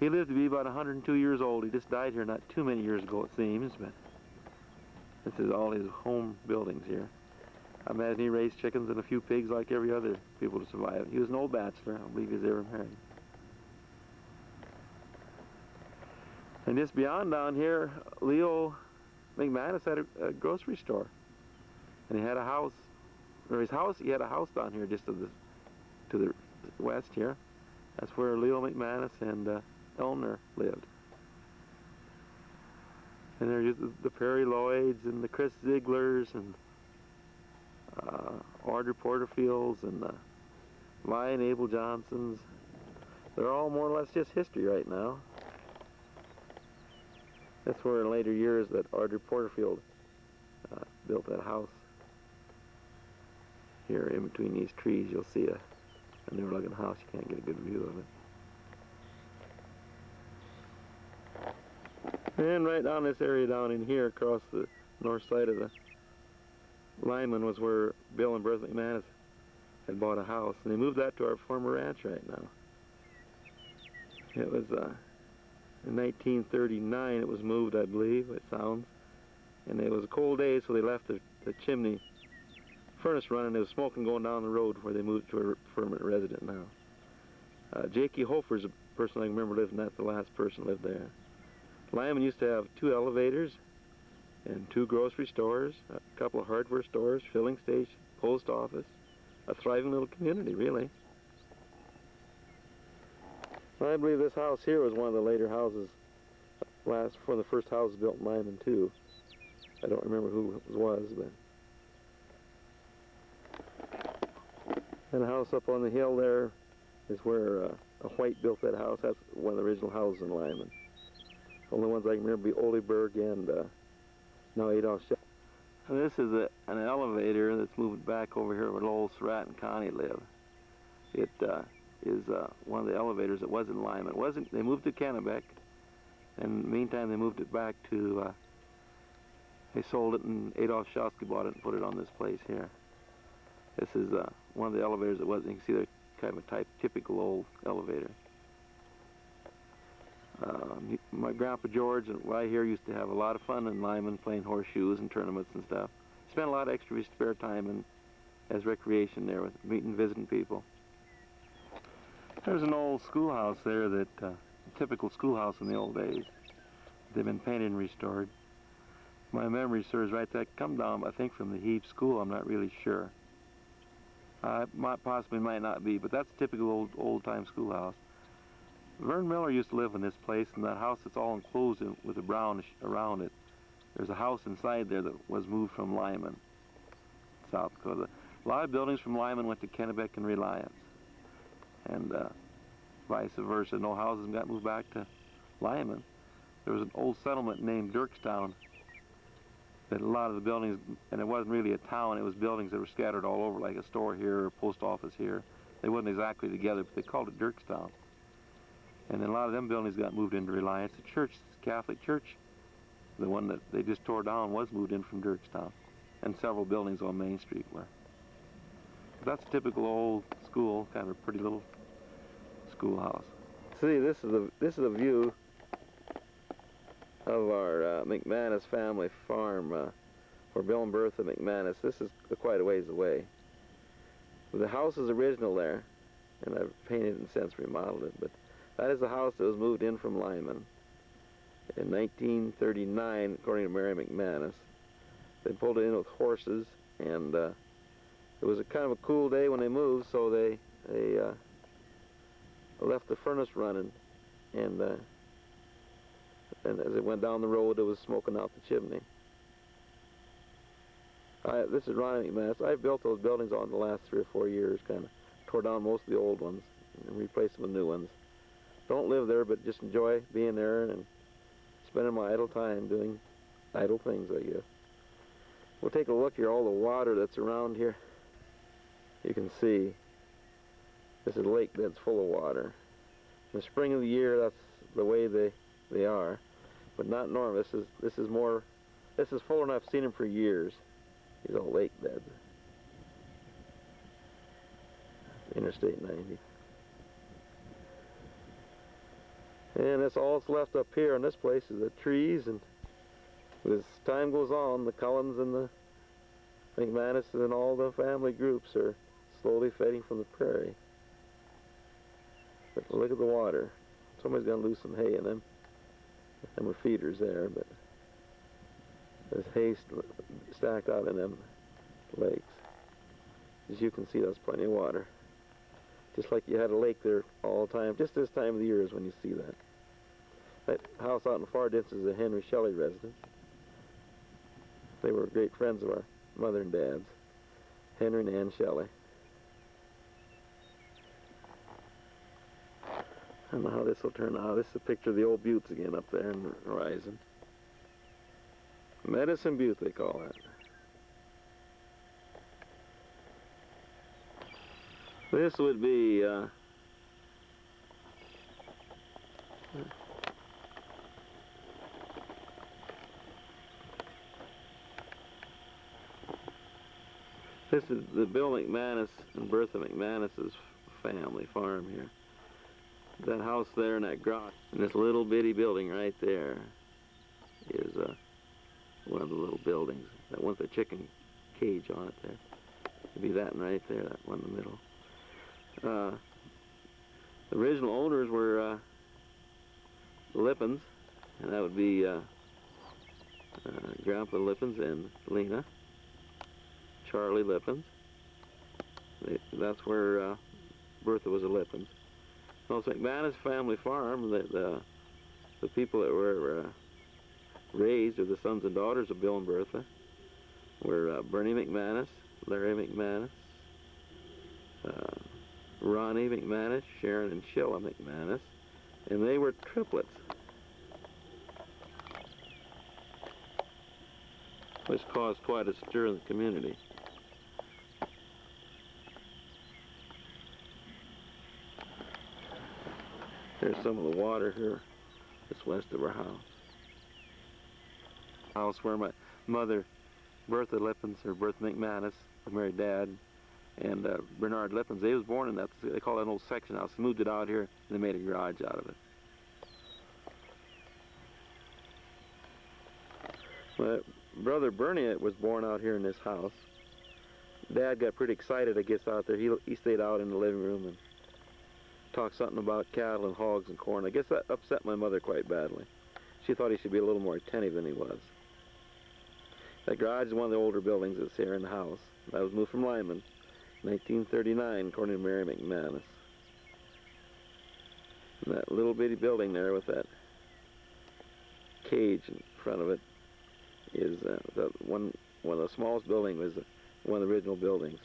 He lived to be about 102 years old. He just died here not too many years ago, it seems, but this is all his home buildings here. I imagine he raised chickens and a few pigs like every other people to survive. He was an old bachelor. I don't believe he was ever married. And just beyond down here, Leo McManus had a grocery store. And he had a house, or he had a house down here just to the west here. That's where Leo McManus and Elner lived. And there's the Perry Lloyds and the Chris Zieglers and Audrey Porterfields and the Vi and Abel Johnsons. They're all more or less just history right now. That's where in later years that Audrey Porterfield built that house. Here in between these trees you'll see a newer looking house. You can't get a good view of it. And right down this area down in here across the north side of the Lyman was where Bill and Bertha McManus had bought a house, and they moved that to our former ranch right now. It was In 1939 it was moved, I believe, it sounds. And it was a cold day, so they left the chimney furnace running. There was smoking going down the road where they moved to a permanent resident now. Jakey Hofer's a person I can remember living there. The last person lived there. Lyman used to have 2 elevators and 2 grocery stores, a couple of hardware stores, filling station, post office, a thriving little community, really. I believe this house here was one of the later houses, one of the first houses built in Lyman, too. I don't remember who it was, but... And a house up on the hill there is where a white built that house. That's one of the original houses in Lyman. Only ones I can remember be Oleberg and now Adolf Shell. This is an elevator that's moving back over here where Lowell, Surratt, and Connie live. It is one of the elevators that was in Lyman. It wasn't. They moved to Kennebec, and in the meantime they moved it back to. They sold it, and Adolf Schosky bought it and put it on this place here. This is one of the elevators that was. You can see they're kind of a typical old elevator. My grandpa George and right here used to have a lot of fun in Lyman, playing horseshoes and tournaments and stuff. Spent a lot of extra spare time as recreation there with meeting, visiting people. There's an old schoolhouse there that a typical schoolhouse in the old days. They've been painted and restored. My memory serves right. That come down, I think, from the Heath School. I'm not really sure. Possibly might not be, but that's a typical old-time schoolhouse. Vern Miller used to live in this place, and that house that's all enclosed with a brownish around it. There's a house inside there that was moved from Lyman, South Dakota. A lot of buildings from Lyman went to Kennebec and Reliance, and vice versa. No houses got moved back to Lyman. There was an old settlement named Dirkstown that a lot of the buildings, and it wasn't really a town, it was buildings that were scattered all over, like a store here or a post office here. They wasn't exactly together, but they called it Dirkstown. And then a lot of them buildings got moved into Reliance. The church, the Catholic church, the one that they just tore down, was moved in from Dirkstown. And several buildings on Main Street were. But that's a typical old school, kind of a pretty little schoolhouse. See, this is a view of our McManus family farm for Bill and Bertha McManus. This is quite a ways away. The house is original there, and I've painted and since remodeled it, but that is the house that was moved in from Lyman in 1939, according to Mary McManus. They pulled it in with horses, and it was a kind of a cool day when they moved, so they left the furnace running, and as it went down the road, it was smoking out the chimney. This is Ronnie McManus. I've built those buildings on the last 3 or 4 years, kind of tore down most of the old ones and replaced them with new ones. Don't live there, but just enjoy being there and spending my idle time doing idle things, I guess. We'll take a look here, all the water that's around here. You can see this is a lake that's full of water. In the spring of the year, that's the way they are, but not normal. This is full enough. I've seen them for years. These old lake beds. Interstate 90. And that's all that's left up here in this place is the trees, and as time goes on, the Cullens and the McManus and all the family groups are slowly fading from the prairie. But look at the water. Somebody's gonna lose some hay in them. Them were feeders there, but there's hay stacked out in them lakes. As you can see, there's plenty of water. Just like you had a lake there all the time. Just this time of the year is when you see that. That house out in the far distance is a Henry Shelley residence. They were great friends of our mother and dad's, Henry and Ann Shelley. I don't know how this will turn out. This is a picture of the old buttes again up there in the horizon. Medicine Butte, they call that. This would be this is the Bill McManus and Bertha McManus's family farm here. That house there and that garage. And this little bitty building right there is one of the little buildings. That one with the chicken cage on it there. It'd be that one right there, that one in the middle. The original owners were the Lippens, and that would be Grandpa Lippens and Lena, Charlie Lippens. That's where Bertha was a Lippens. Also, McManus family farm, the people that were raised, or the sons and daughters of Bill and Bertha, were Bernie McManus, Larry McManus, Ronnie McManus, Sharon and Sheila McManus, and they were triplets, which caused quite a stir in the community. There's some of the water here, just west of our house. House where my mother, Bertha Lippens, or Bertha McManus, married Dad, and Bernard Lippens, they was born in that, they call it an old section house. They moved it out here, and they made a garage out of it. My brother Bernie was born out here in this house. Dad got pretty excited, I guess, out there. He stayed out in the living room and talked something about cattle and hogs and corn. I guess that upset my mother quite badly. She thought he should be a little more attentive than he was. That garage is one of the older buildings that's here in the house. That was moved from Lyman, 1939, according to Mary McManus. And that little bitty building there with that cage in front of it is one of the smallest buildings, was one of the original buildings.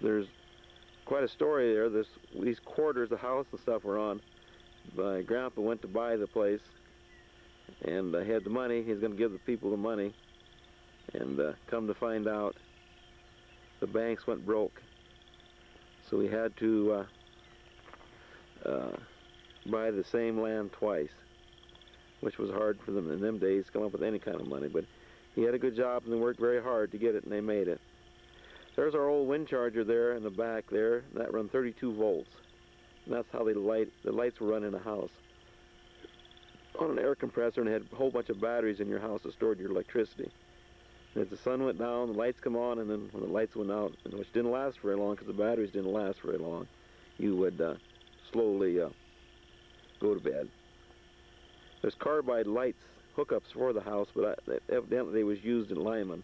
There's quite a story there. These quarters, the house and stuff were on. My grandpa went to buy the place, and had the money. He was going to give the people the money, and come to find out, the banks went broke. So we had to buy the same land twice, which was hard for them in them days to come up with any kind of money. But he had a good job, and they worked very hard to get it, and they made it. There's our old wind charger there in the back there, and that run 32 volts. And that's how the lights were run in a house. On an air compressor, and had a whole bunch of batteries in your house that stored your electricity. And as the sun went down, the lights come on, and then when the lights went out, and which didn't last very long because the batteries didn't last very long, you would slowly go to bed. There's carbide lights, hookups for the house, but evidently they was used in Lyman.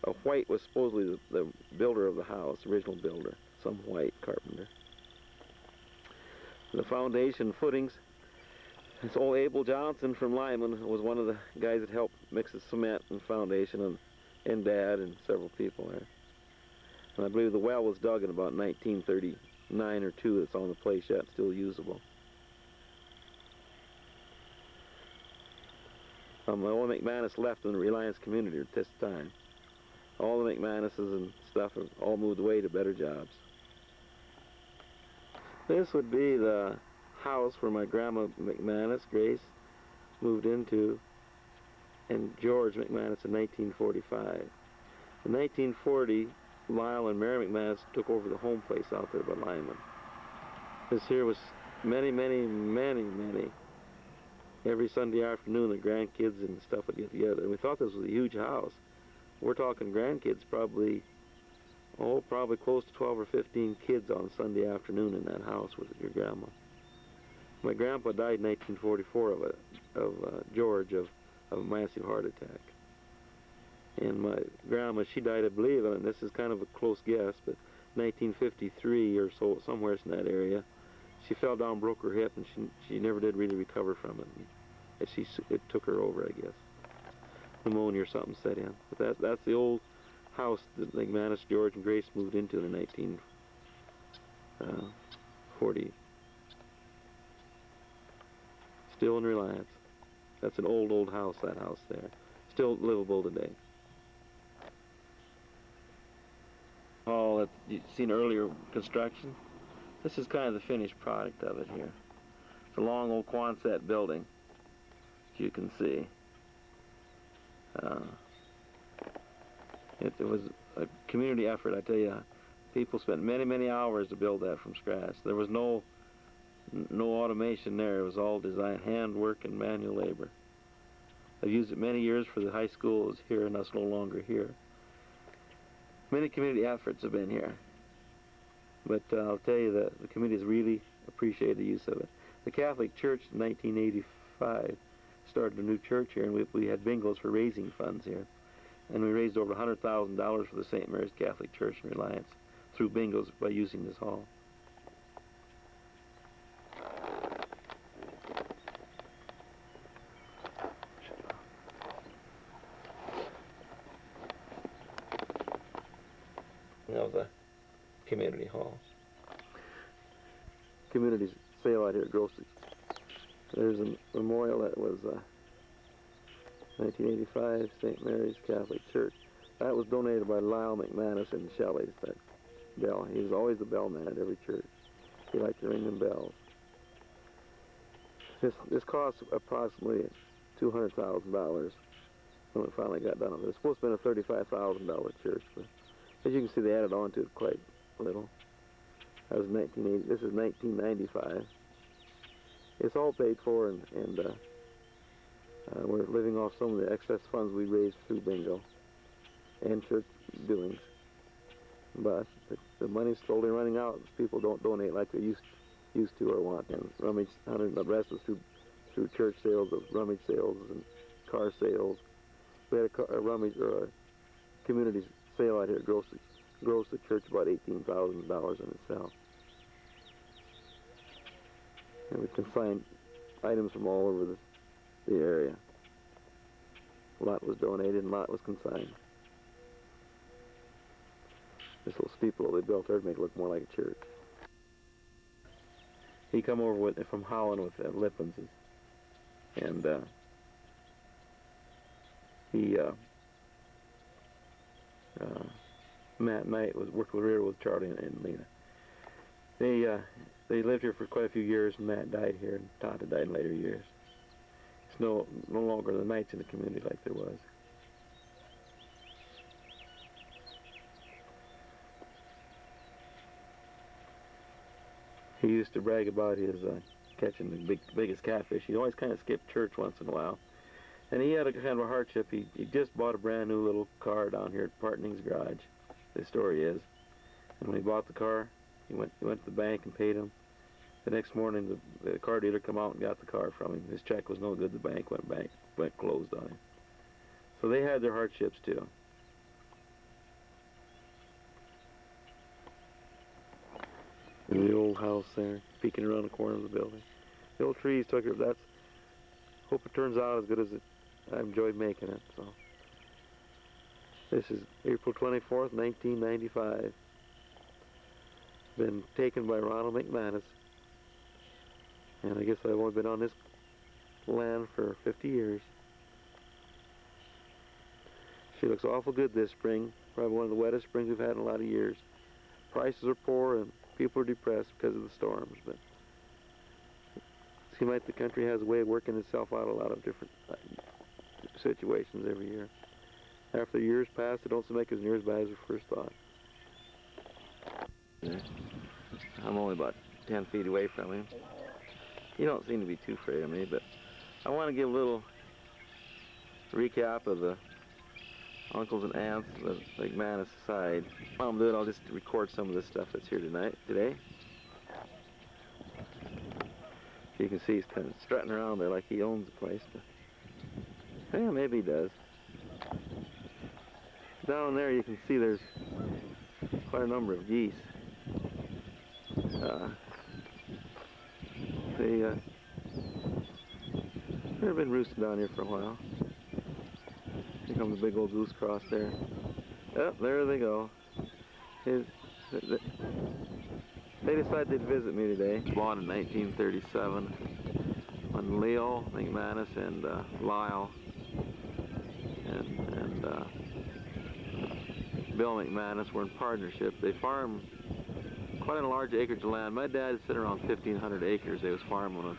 A white was supposedly the builder of the house, original builder, some white carpenter. The foundation footings, this old Abel Johnson from Lyman was one of the guys that helped mix the cement and foundation, and Dad and several people there. And I believe the well was dug in about 1939 or 2. It's on the place yet, still usable. My old McManus left in the Reliance community at this time. All the McManuses and stuff have all moved away to better jobs. This would be the house where my grandma McManus, Grace, moved into, and George McManus in 1945. In 1940, Lyle and Mary McManus took over the home place out there by Lyman. This here was many. Every Sunday afternoon, the grandkids and stuff would get together. And we thought this was a huge house. We're talking grandkids, probably close to 12 or 15 kids on Sunday afternoon in that house with your grandma. My grandpa died in 1944 of George of a massive heart attack. And my grandma, she died, I believe, and this is kind of a close guess, but 1953 or so, somewhere in that area. She fell down, broke her hip, and she never did really recover from it. And it took her over, I guess. Pneumonia or something set in. But that's the old house that McManus, George, and Grace moved into in 1940. Still in Reliance. That's an old house, that house there. Still livable today. All that you've seen earlier construction. This is kind of the finished product of it here. It's a long old Quonset building, as you can see. It was a community effort, I tell you. People spent many hours to build that from scratch. There was no No automation there. It was all design, handwork, and manual labor. I've used it many years for the high school is here, and that's no longer here. Many community efforts have been here. But I'll tell you that the community has really appreciated the use of it. The Catholic Church in 1985 started a new church here, and we had bingos for raising funds here. And we raised over $100,000 for the St. Mary's Catholic Church in Reliance through bingos by using this hall. That was a community hall. Community sale out here at Grocery. There's a memorial that was 1985 St. Mary's Catholic Church. That was donated by Lyle McManus and Shelley's, that bell. He was always the bellman at every church. He liked to ring them bells. This cost approximately $200,000 when it finally got done. It was supposed to have been a $35,000 church, but as you can see, they added on to it quite a little. That was 1980. This is 1995. It's all paid for, and we're living off some of the excess funds we raised through bingo and church doings. But the money's slowly running out. People don't donate like they used to or want. And rummage hunting, the rest was through church sales, of rummage sales and car sales. We had a rummage or a community sale out here. Grossed the church about $18,000 in itself. And we consigned items from all over the area. A lot was donated and a lot was consigned. This little steeple they built there to make it look more like a church. He come over from Holland with Lippens, and Matt Knight worked with Charlie and Lena. They lived here for quite a few years, and Matt died here, and Todd died in later years. It's no longer the Knights in the community like there was. He used to brag about his catching the biggest catfish. He always kind of skipped church once in a while. And he had a kind of a hardship. He just bought a brand new little car down here at Partning's garage. The story is. And when he bought the car, he went to the bank and paid him. The next morning, the car dealer come out and got the car from him. His check was no good. The bank went closed on him. So they had their hardships too. In the old house there, peeking around the corner of the building. The old trees took it. Hope it turns out as good as I enjoyed making it. So this is April 24th, 1995. Been taken by Ronnie McManus. And I guess I've only been on this land for 50 years. She looks awful good this spring. Probably one of the wettest springs we've had in a lot of years. Prices are poor and people are depressed because of the storms, but it seems like the country has a way of working itself out a lot of different situations every year. After years pass, it don't seem like it's near as bad as we first thought. I'm only about 10 feet away from him. He don't seem to be too afraid of me, but I want to give a little recap of the uncles and aunts of the McManus side. While I'm doing it, I'll just record some of this stuff that's here today. You can see he's kind of strutting around there like he owns the place, but yeah, maybe he does. Down there you can see there's quite a number of geese. They've been roosting down here for a while. Here comes a big old goose cross there. Oh, there they go. They decided they'd visit me today. Born in 1937 when Leo McManus and Lyle and Bill McManus were in partnership. They farmed quite a large acreage of land. My dad said around 1,500 acres they was farming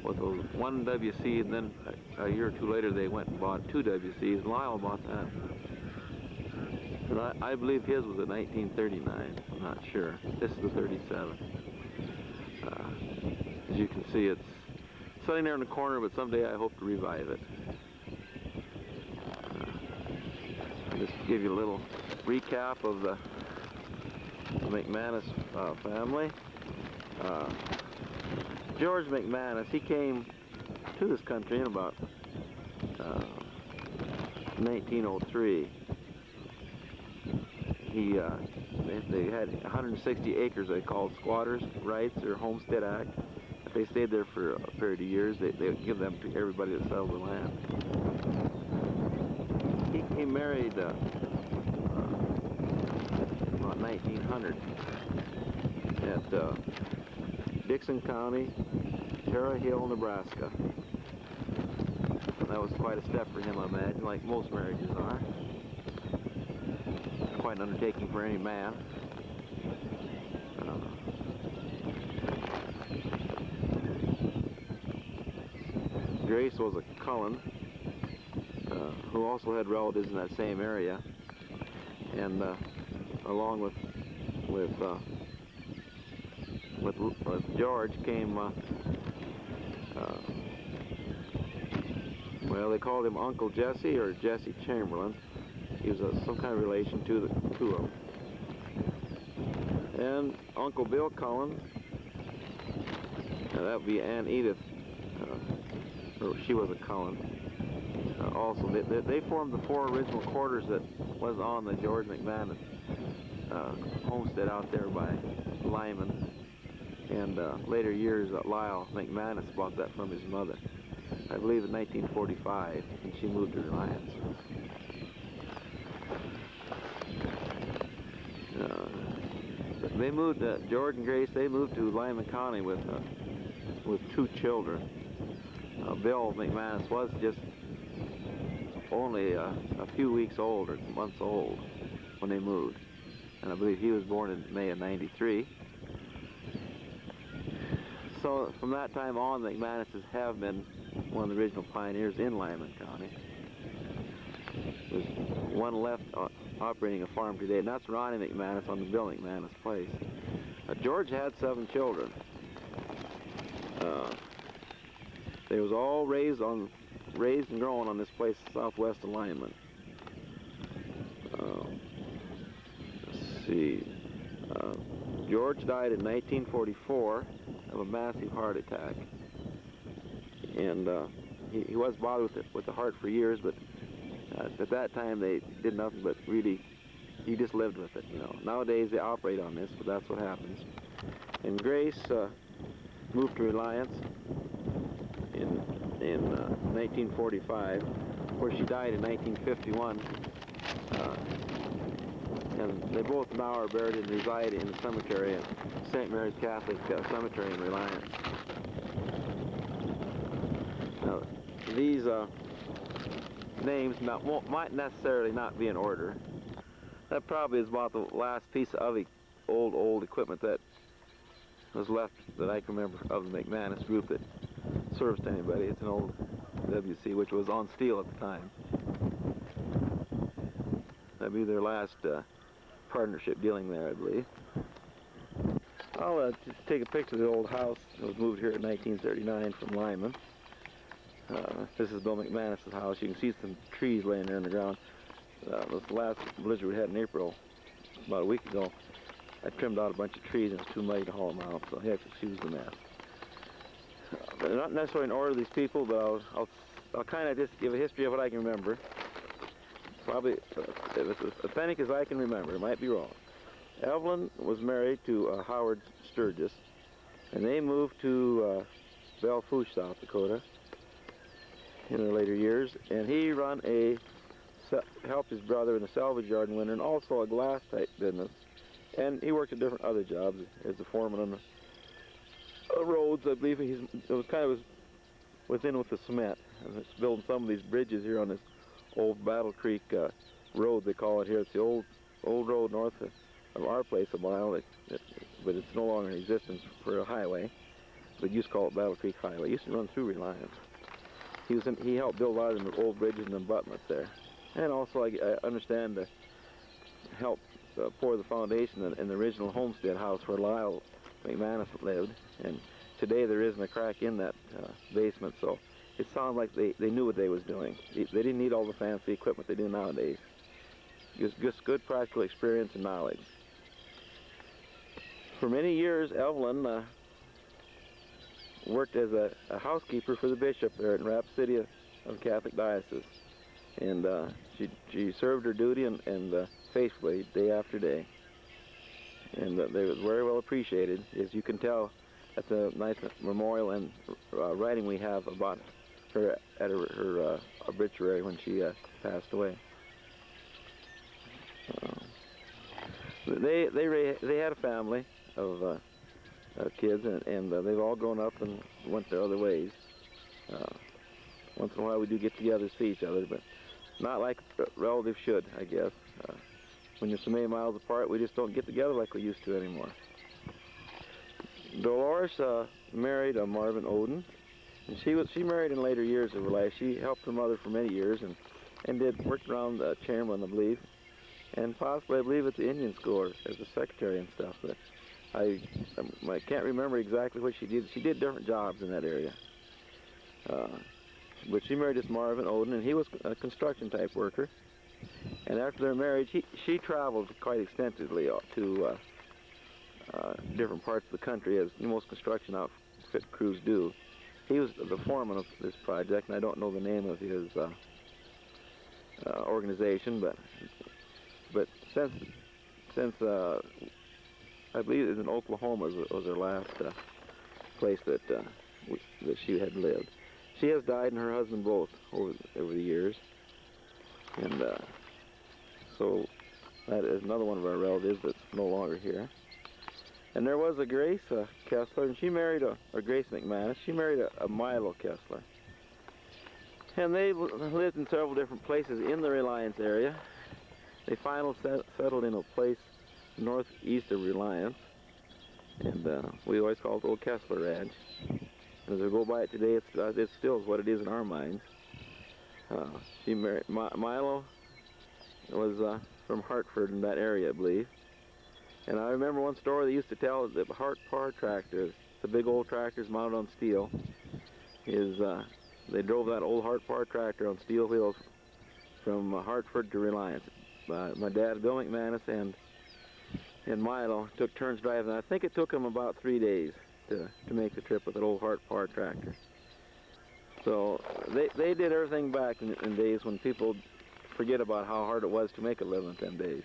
with one WC, and then a year or two later they went and bought 2 WCs. Lyle bought that. And I believe his was in 1939. I'm not sure. This is the 37. As you can see, it's sitting there in the corner, but someday I hope to revive it. Just to give you a little recap of the McManus family. George McManus, he came to this country in about 1903. They had 160 acres they called squatters' rights or Homestead Act. If they stayed there for a period of years, they would give them to everybody that settled the land. He married about 1900 at Dixon County, Terre Hill, Nebraska. That was quite a step for him, I imagine, like most marriages are. Quite an undertaking for any man. Grace was a Cullen, who also had relatives in that same area, and along with George came, well, they called him Uncle Jesse or Jesse Chamberlain. He was some kind of relation to the two of them. And Uncle Bill Cullen, that would be Aunt Edith, she was a Cullen. Also, they formed the 4 original quarters that was on the George McManus homestead out there by Lyman. And later years, Lyle McManus bought that from his mother, I believe in 1945, and she moved to Reliance. They moved, George and Grace, they moved to Lyman County with 2 children. Bill McManus was just only a few weeks old or months old when they moved. And I believe he was born in May of '93. So from that time on, the McManuses have been one of the original pioneers in Lyman County. There's one left operating a farm today, and that's Ronnie McManus on the Bill McManus place. George had 7 children. They was all raised and grown on this place southwest of Lyman. Let's see. George died in 1944 of a massive heart attack, and he was bothered with the heart for years, but at that time they did nothing but really, he just lived with it, you know. Nowadays they operate on this, but that's what happens. And Grace moved to Reliance in 1945, where she died in 1951. And they both now are buried and reside in the cemetery at St. Mary's Catholic Cemetery in Reliance. Now, these names might necessarily not be in order. That probably is about the last piece of old equipment that was left that I can remember of the McManus group that serves to anybody. It's an old WC, which was on steel at the time. That'd be their last partnership dealing there, I believe. I'll just take a picture of the old house. It was moved here in 1939 from Lyman. This is Bill McManus' house. You can see some trees laying there in the ground. This was the last blizzard we had in April, about a week ago. I trimmed out a bunch of trees and it was too muddy to haul them out, so he had to excuse the mess. They're not necessarily in order, these people, but I'll kind of just give a history of what I can remember. Probably as authentic as I can remember. It might be wrong. Evelyn was married to Howard Sturgis, and they moved to Belle Fourche, South Dakota in their later years, and he helped his brother in the salvage yard in winter, and also a glass type business. And he worked at different other jobs as a foreman on the roads. I believe it was kind of within with the cement, and it's building some of these bridges here on this old Battle Creek road, they call it here. It's the old road north of our place a mile, but it's no longer in existence for a highway. But used to call it Battle Creek Highway. It used to run through Reliance. He helped build a lot of the old bridges and abutments there, and also I understand to help pour the foundation in the original homestead house where Lyle McManus lived, and today there isn't a crack in that basement, so it sounded like they knew what they was doing. They didn't need all the fancy equipment they do nowadays. Just good practical experience and knowledge. For many years, Evelyn worked as a housekeeper for the bishop there in Rapid City of the Catholic Diocese. And she served her duty and faithfully day after day. And they was very well appreciated, as you can tell at the nice memorial and writing we have about her at her obituary when she passed away. They had a family of kids, and they've all grown up and went their other ways. Once in a while we do get together to see each other, but not like relatives should, I guess. When you're so many miles apart, we just don't get together like we used to anymore. Dolores married Marvin Oden, and she married in later years of her life. She helped her mother for many years and did work around Chamberlain, I believe, and possibly I believe at the Indian School as a secretary and stuff. But I can't remember exactly what she did. She did different jobs in that area. But she married this Marvin Oden, and he was a construction type worker. And after their marriage, she traveled quite extensively to different parts of the country, as most construction outfit crews do. He was the foreman of this project, and I don't know the name of his organization, but since I believe it was in Oklahoma was her last place that she had lived. She has died, and her husband both over the years, and so that is another one of our relatives that's no longer here. And there was a Grace Kistler, and she married or Grace McManus. She married a Milo Kistler, and they lived in several different places in the Reliance area. They finally settled in a place northeast of Reliance, and we always call it the Old Kistler Ranch. As I go by it today, it still is what it is in our minds. She married Milo was from Hartford in that area, I believe. And I remember one story they used to tell that the Hart Par tractors, the big old tractors mounted on steel, they drove that old Hart Par tractor on steel wheels from Hartford to Reliance. My dad, Bill McManus, and Milo took turns driving. I think it took them about 3 days to make the trip with that old Hart Par tractor. So they did everything back in days when people forget about how hard it was to make a living in 10 days.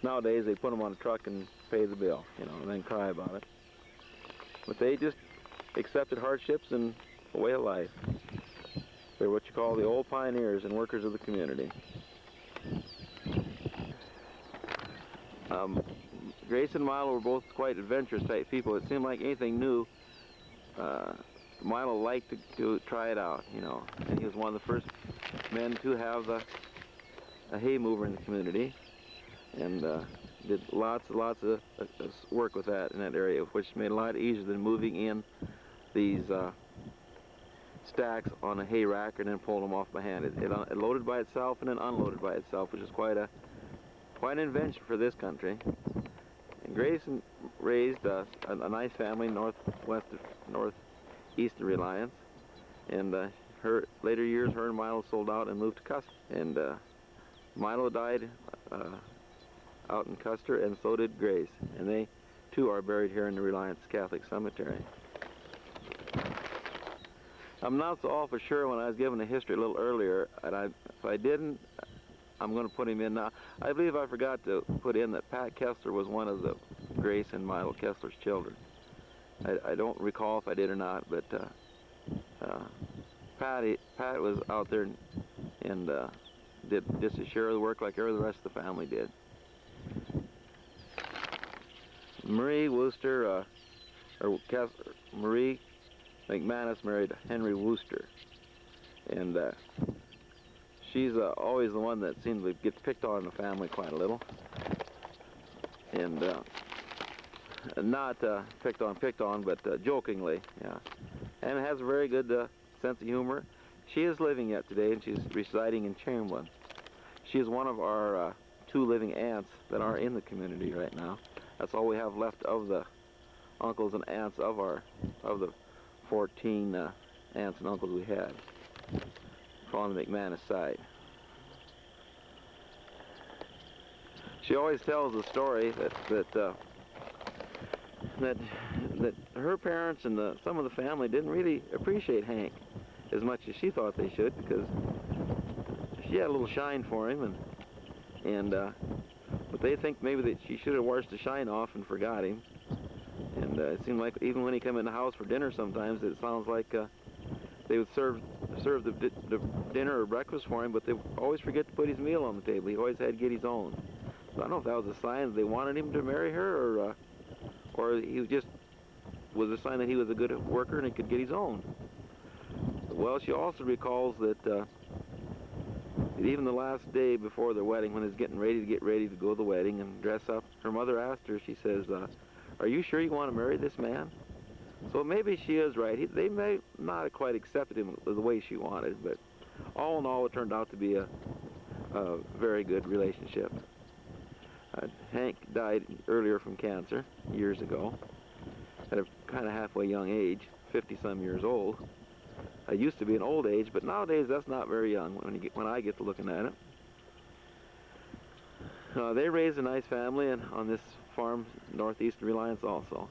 Nowadays they put them on a truck and pay the bill, and then cry about it. But they just accepted hardships and a way of life. They're what you call the old pioneers and workers of the community. Grace and Milo were both quite adventurous type people. It seemed like anything new, Milo liked to try it out, and he was one of the first men to have a hay mover in the community, and did lots of work with that in that area, which made it a lot easier than moving in these stacks on a hay rack and then pulling them off by hand. It loaded by itself and then unloaded by itself, which is quite an invention for this country. And Grace raised a nice family northeast of Reliance, and her later years, her and Milo sold out and moved to Custer. And Milo died out in Custer, and so did Grace, and they too are buried here in the Reliance Catholic Cemetery. I'm not so awful sure when I was given the history a little earlier, and if I didn't, I'm going to put him in now. I believe I forgot to put in that Pat Kistler was one of the Grace and Milo Kistler's children. I don't recall if I did or not, but Pat was out there and did just his share of the work like every the rest of the family did. Marie Woster, Marie McManus married Henry Woster, and she's always the one that seems to get picked on in the family quite a little, and not picked on, but jokingly, yeah, and has a very good sense of humor. She is living yet today, and she's residing in Chamberlain. She is one of our 2 living aunts that are in the community right now. That's all we have left of uncles and aunts of the 14 aunts and uncles we had on the McManus side. She always tells the story that her parents and some of the family didn't really appreciate Hank as much as she thought they should, because she had a little shine for him, but they think maybe that she should have washed the shine off and forgot him. And it seemed like even when he came in the house for dinner, sometimes it sounds like they would serve the dinner or breakfast for him, but they always forget to put his meal on the table. He always had to get his own. So I don't know if that was a sign that they wanted him to marry her, or he just was a sign that he was a good worker and he could get his own. Well, she also recalls that even the last day before the wedding, when he was getting ready to go to the wedding and dress up, her mother asked her, she says, "Are you sure you want to marry this man?" So maybe she is right. They may not have quite accepted him the way she wanted, but all in all, it turned out to be a very good relationship. Hank died earlier from cancer years ago, at a kind of halfway young age, 50-some years old. It used to be an old age, but nowadays that's not very young when I get to looking at it. They raised a nice family on this farm northeast of Reliance also.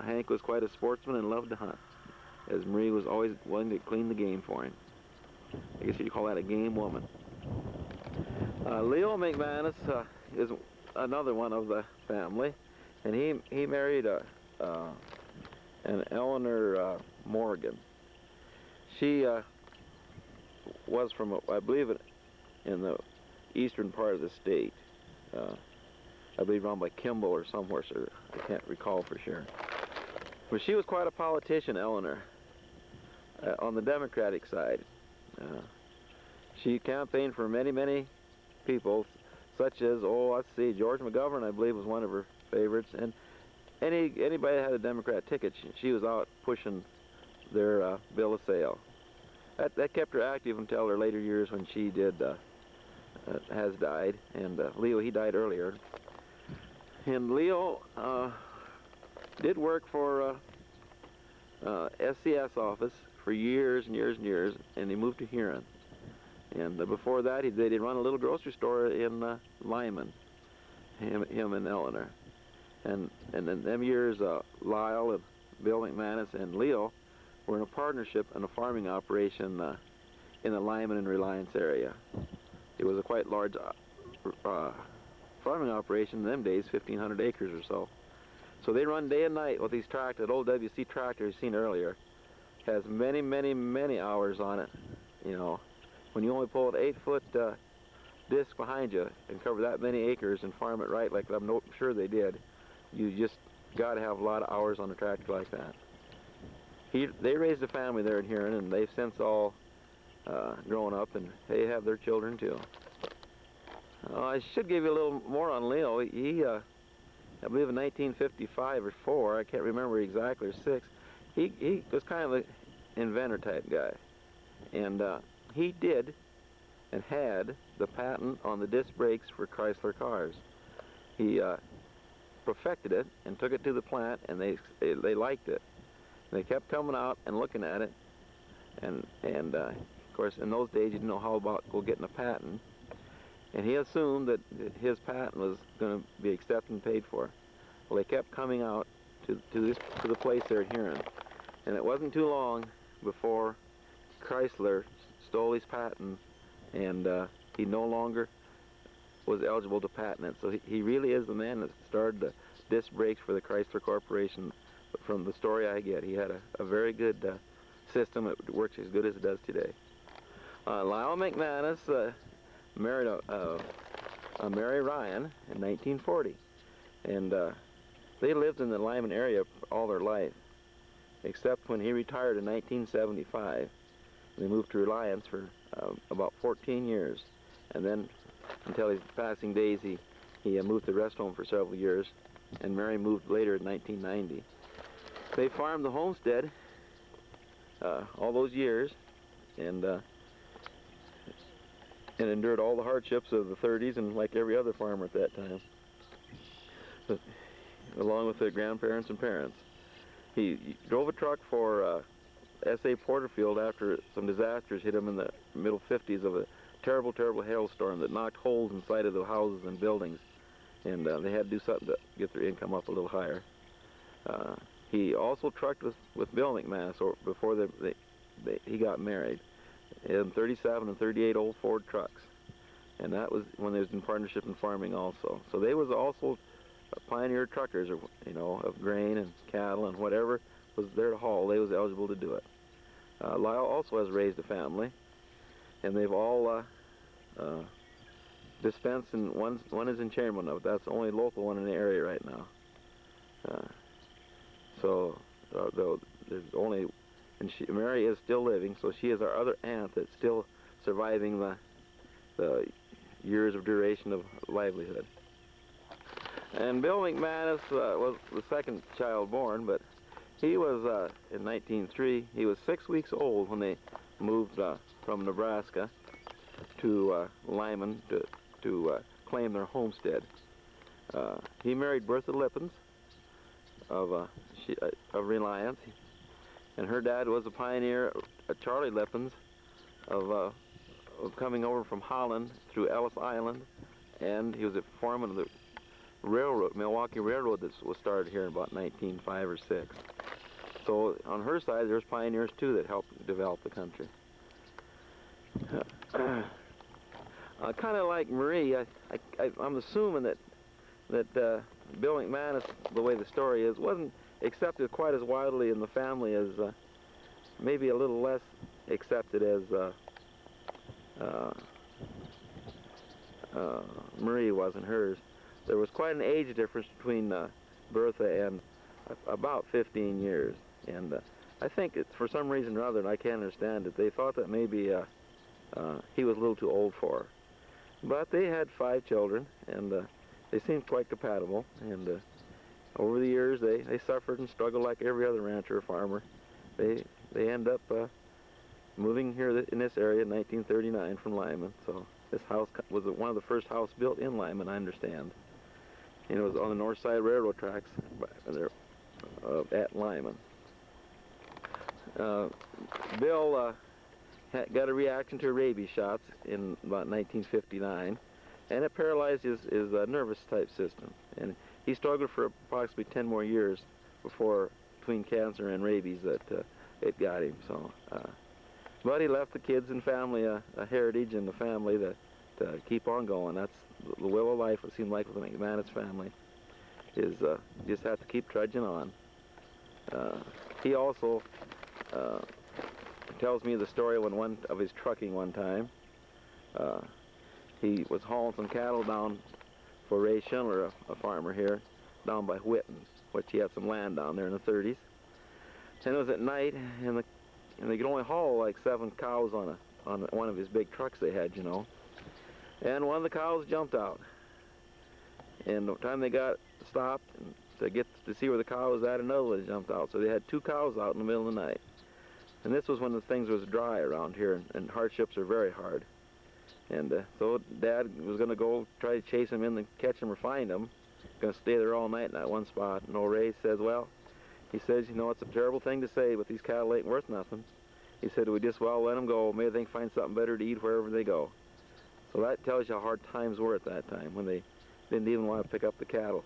Hank was quite a sportsman and loved to hunt, as Marie was always willing to clean the game for him. I guess you'd call that a game woman. Lyle McManus is another one of the family, and he married an Eleanor Morgan. She was from, I believe, in the eastern part of the state. I believe around by Kimball or somewhere, so I can't recall for sure. But she was quite a politician, Eleanor, on the Democratic side. She campaigned for many, many people, such as, let's see, George McGovern, I believe, was one of her favorites. And anybody that had a Democrat ticket, she was out pushing their bill of sale. That kept her active until her later years, when she has died. And Leo, he died earlier. And Leo did work for SCS office for years and years and years, and he moved to Huron. And before that, they did run a little grocery store in Lyman, him and Eleanor. And in them years, Lyle and Bill McManus and Leo were in a partnership in a farming operation in the Lyman and Reliance area. It was a quite large farming operation in them days, 1,500 acres or so. So they run day and night with these tractors. That old WC tractor you've seen earlier has many, many, many hours on it. You know, when you only pull an 8-foot disc behind you and cover that many acres and farm it right, like I'm sure they did, you just got to have a lot of hours on a tractor like that. They raised a family there in Huron, and they've since all grown up, and they have their children too. I should give you a little more on Leo. He I believe in 1955 or 4, I can't remember exactly, or 6, he was kind of an inventor type guy. And he did and had the patent on the disc brakes for Chrysler cars. He perfected it and took it to the plant, and they liked it. They kept coming out and looking at it, and of course in those days you didn't know how about getting a patent, and he assumed that his patent was going to be accepted and paid for. Well, they kept coming out to the place there at Huron, and it wasn't too long before Chrysler stole his patent, and he no longer was eligible to patent it. So he really is the man that started the disc brakes for the Chrysler Corporation. But from the story I get, he had a very good system. It works as good as it does today. Lyle McManus married Mary Ryan in 1940, and they lived in the Lyman area all their life, except when he retired in 1975. They moved to Reliance for about 14 years, and then until his passing days, he moved to the rest home for several years, and Mary moved later in 1990. They farmed the homestead all those years, and endured all the hardships of the 30s, and like every other farmer at that time. But along with their grandparents and parents. He drove a truck for S.A. Porterfield after some disasters hit him in the middle 50s of a terrible, terrible hailstorm that knocked holes inside of the houses and buildings, and they had to do something to get their income up a little higher. He also trucked with Bill McManus before he got married, in 37 and 38 old Ford trucks, and that was when they was in partnership in farming also. So they was also pioneer truckers, you know, of grain and cattle and whatever was there to haul. They was eligible to do it. Lyle also has raised a family, and they've all dispensed, and one is in Chamberlain. That's the only local one in the area right now. So there's only, and Mary is still living, so she is our other aunt that's still surviving the years of duration of livelihood. And Bill McManus was the second child born, but he was, in 1903, he was 6 weeks old when they moved from Nebraska to Lyman to claim their homestead. He married Bertha Lippens of Reliance, and her dad was a pioneer, Charlie Lippens, of coming over from Holland through Ellis Island, and he was a foreman of the railroad, Milwaukee Railroad, that was started here in about 1905 or 6. So on her side, there's pioneers too that helped develop the country. Kind of like Marie, I'm assuming that Bill McManus, the way the story is, wasn't accepted quite as widely in the family as maybe a little less accepted as Marie was in hers. There was quite an age difference between Bertha and about 15 years, and I think it's for some reason or other, and I can't understand it, they thought that maybe he was a little too old for her. But they had 5 children, and they seemed quite compatible, and over the years they suffered and struggled like every other rancher or farmer. They end up moving here in this area in 1939 from Lyman, so this house was one of the first houses built in Lyman, I understand. And it was on the north side railroad tracks there, at Lyman. Bill got a reaction to rabies shots in about 1959, and it paralyzed his nervous type system. And he struggled for approximately 10 more years between cancer and rabies that it got him. So, but he left the kids and family a heritage and a family to keep on going. That's the will of life, it seemed like, with the McManus family, is just have to keep trudging on. He also tells me the story when of his trucking one time. He was hauling some cattle down for Ray Schindler, a farmer here, down by Whitten, which he had some land down there in the 30s. And it was at night, and they could only haul like 7 cows on one of his big trucks they had, you know. And one of the cows jumped out. And the time they got stopped to get to see where the cow was at, another one jumped out. So they had 2 cows out in the middle of the night. And this was when the things was dry around here, and hardships are very hard. And so Dad was going to go try to chase him in and catch him or find him. Going to stay there all night in that one spot. And old Ray says, well, he says, you know, it's a terrible thing to say, but these cattle ain't worth nothing. He said, we just well let them go. Maybe they can find something better to eat wherever they go. So that tells you how hard times were at that time, when they didn't even want to pick up the cattle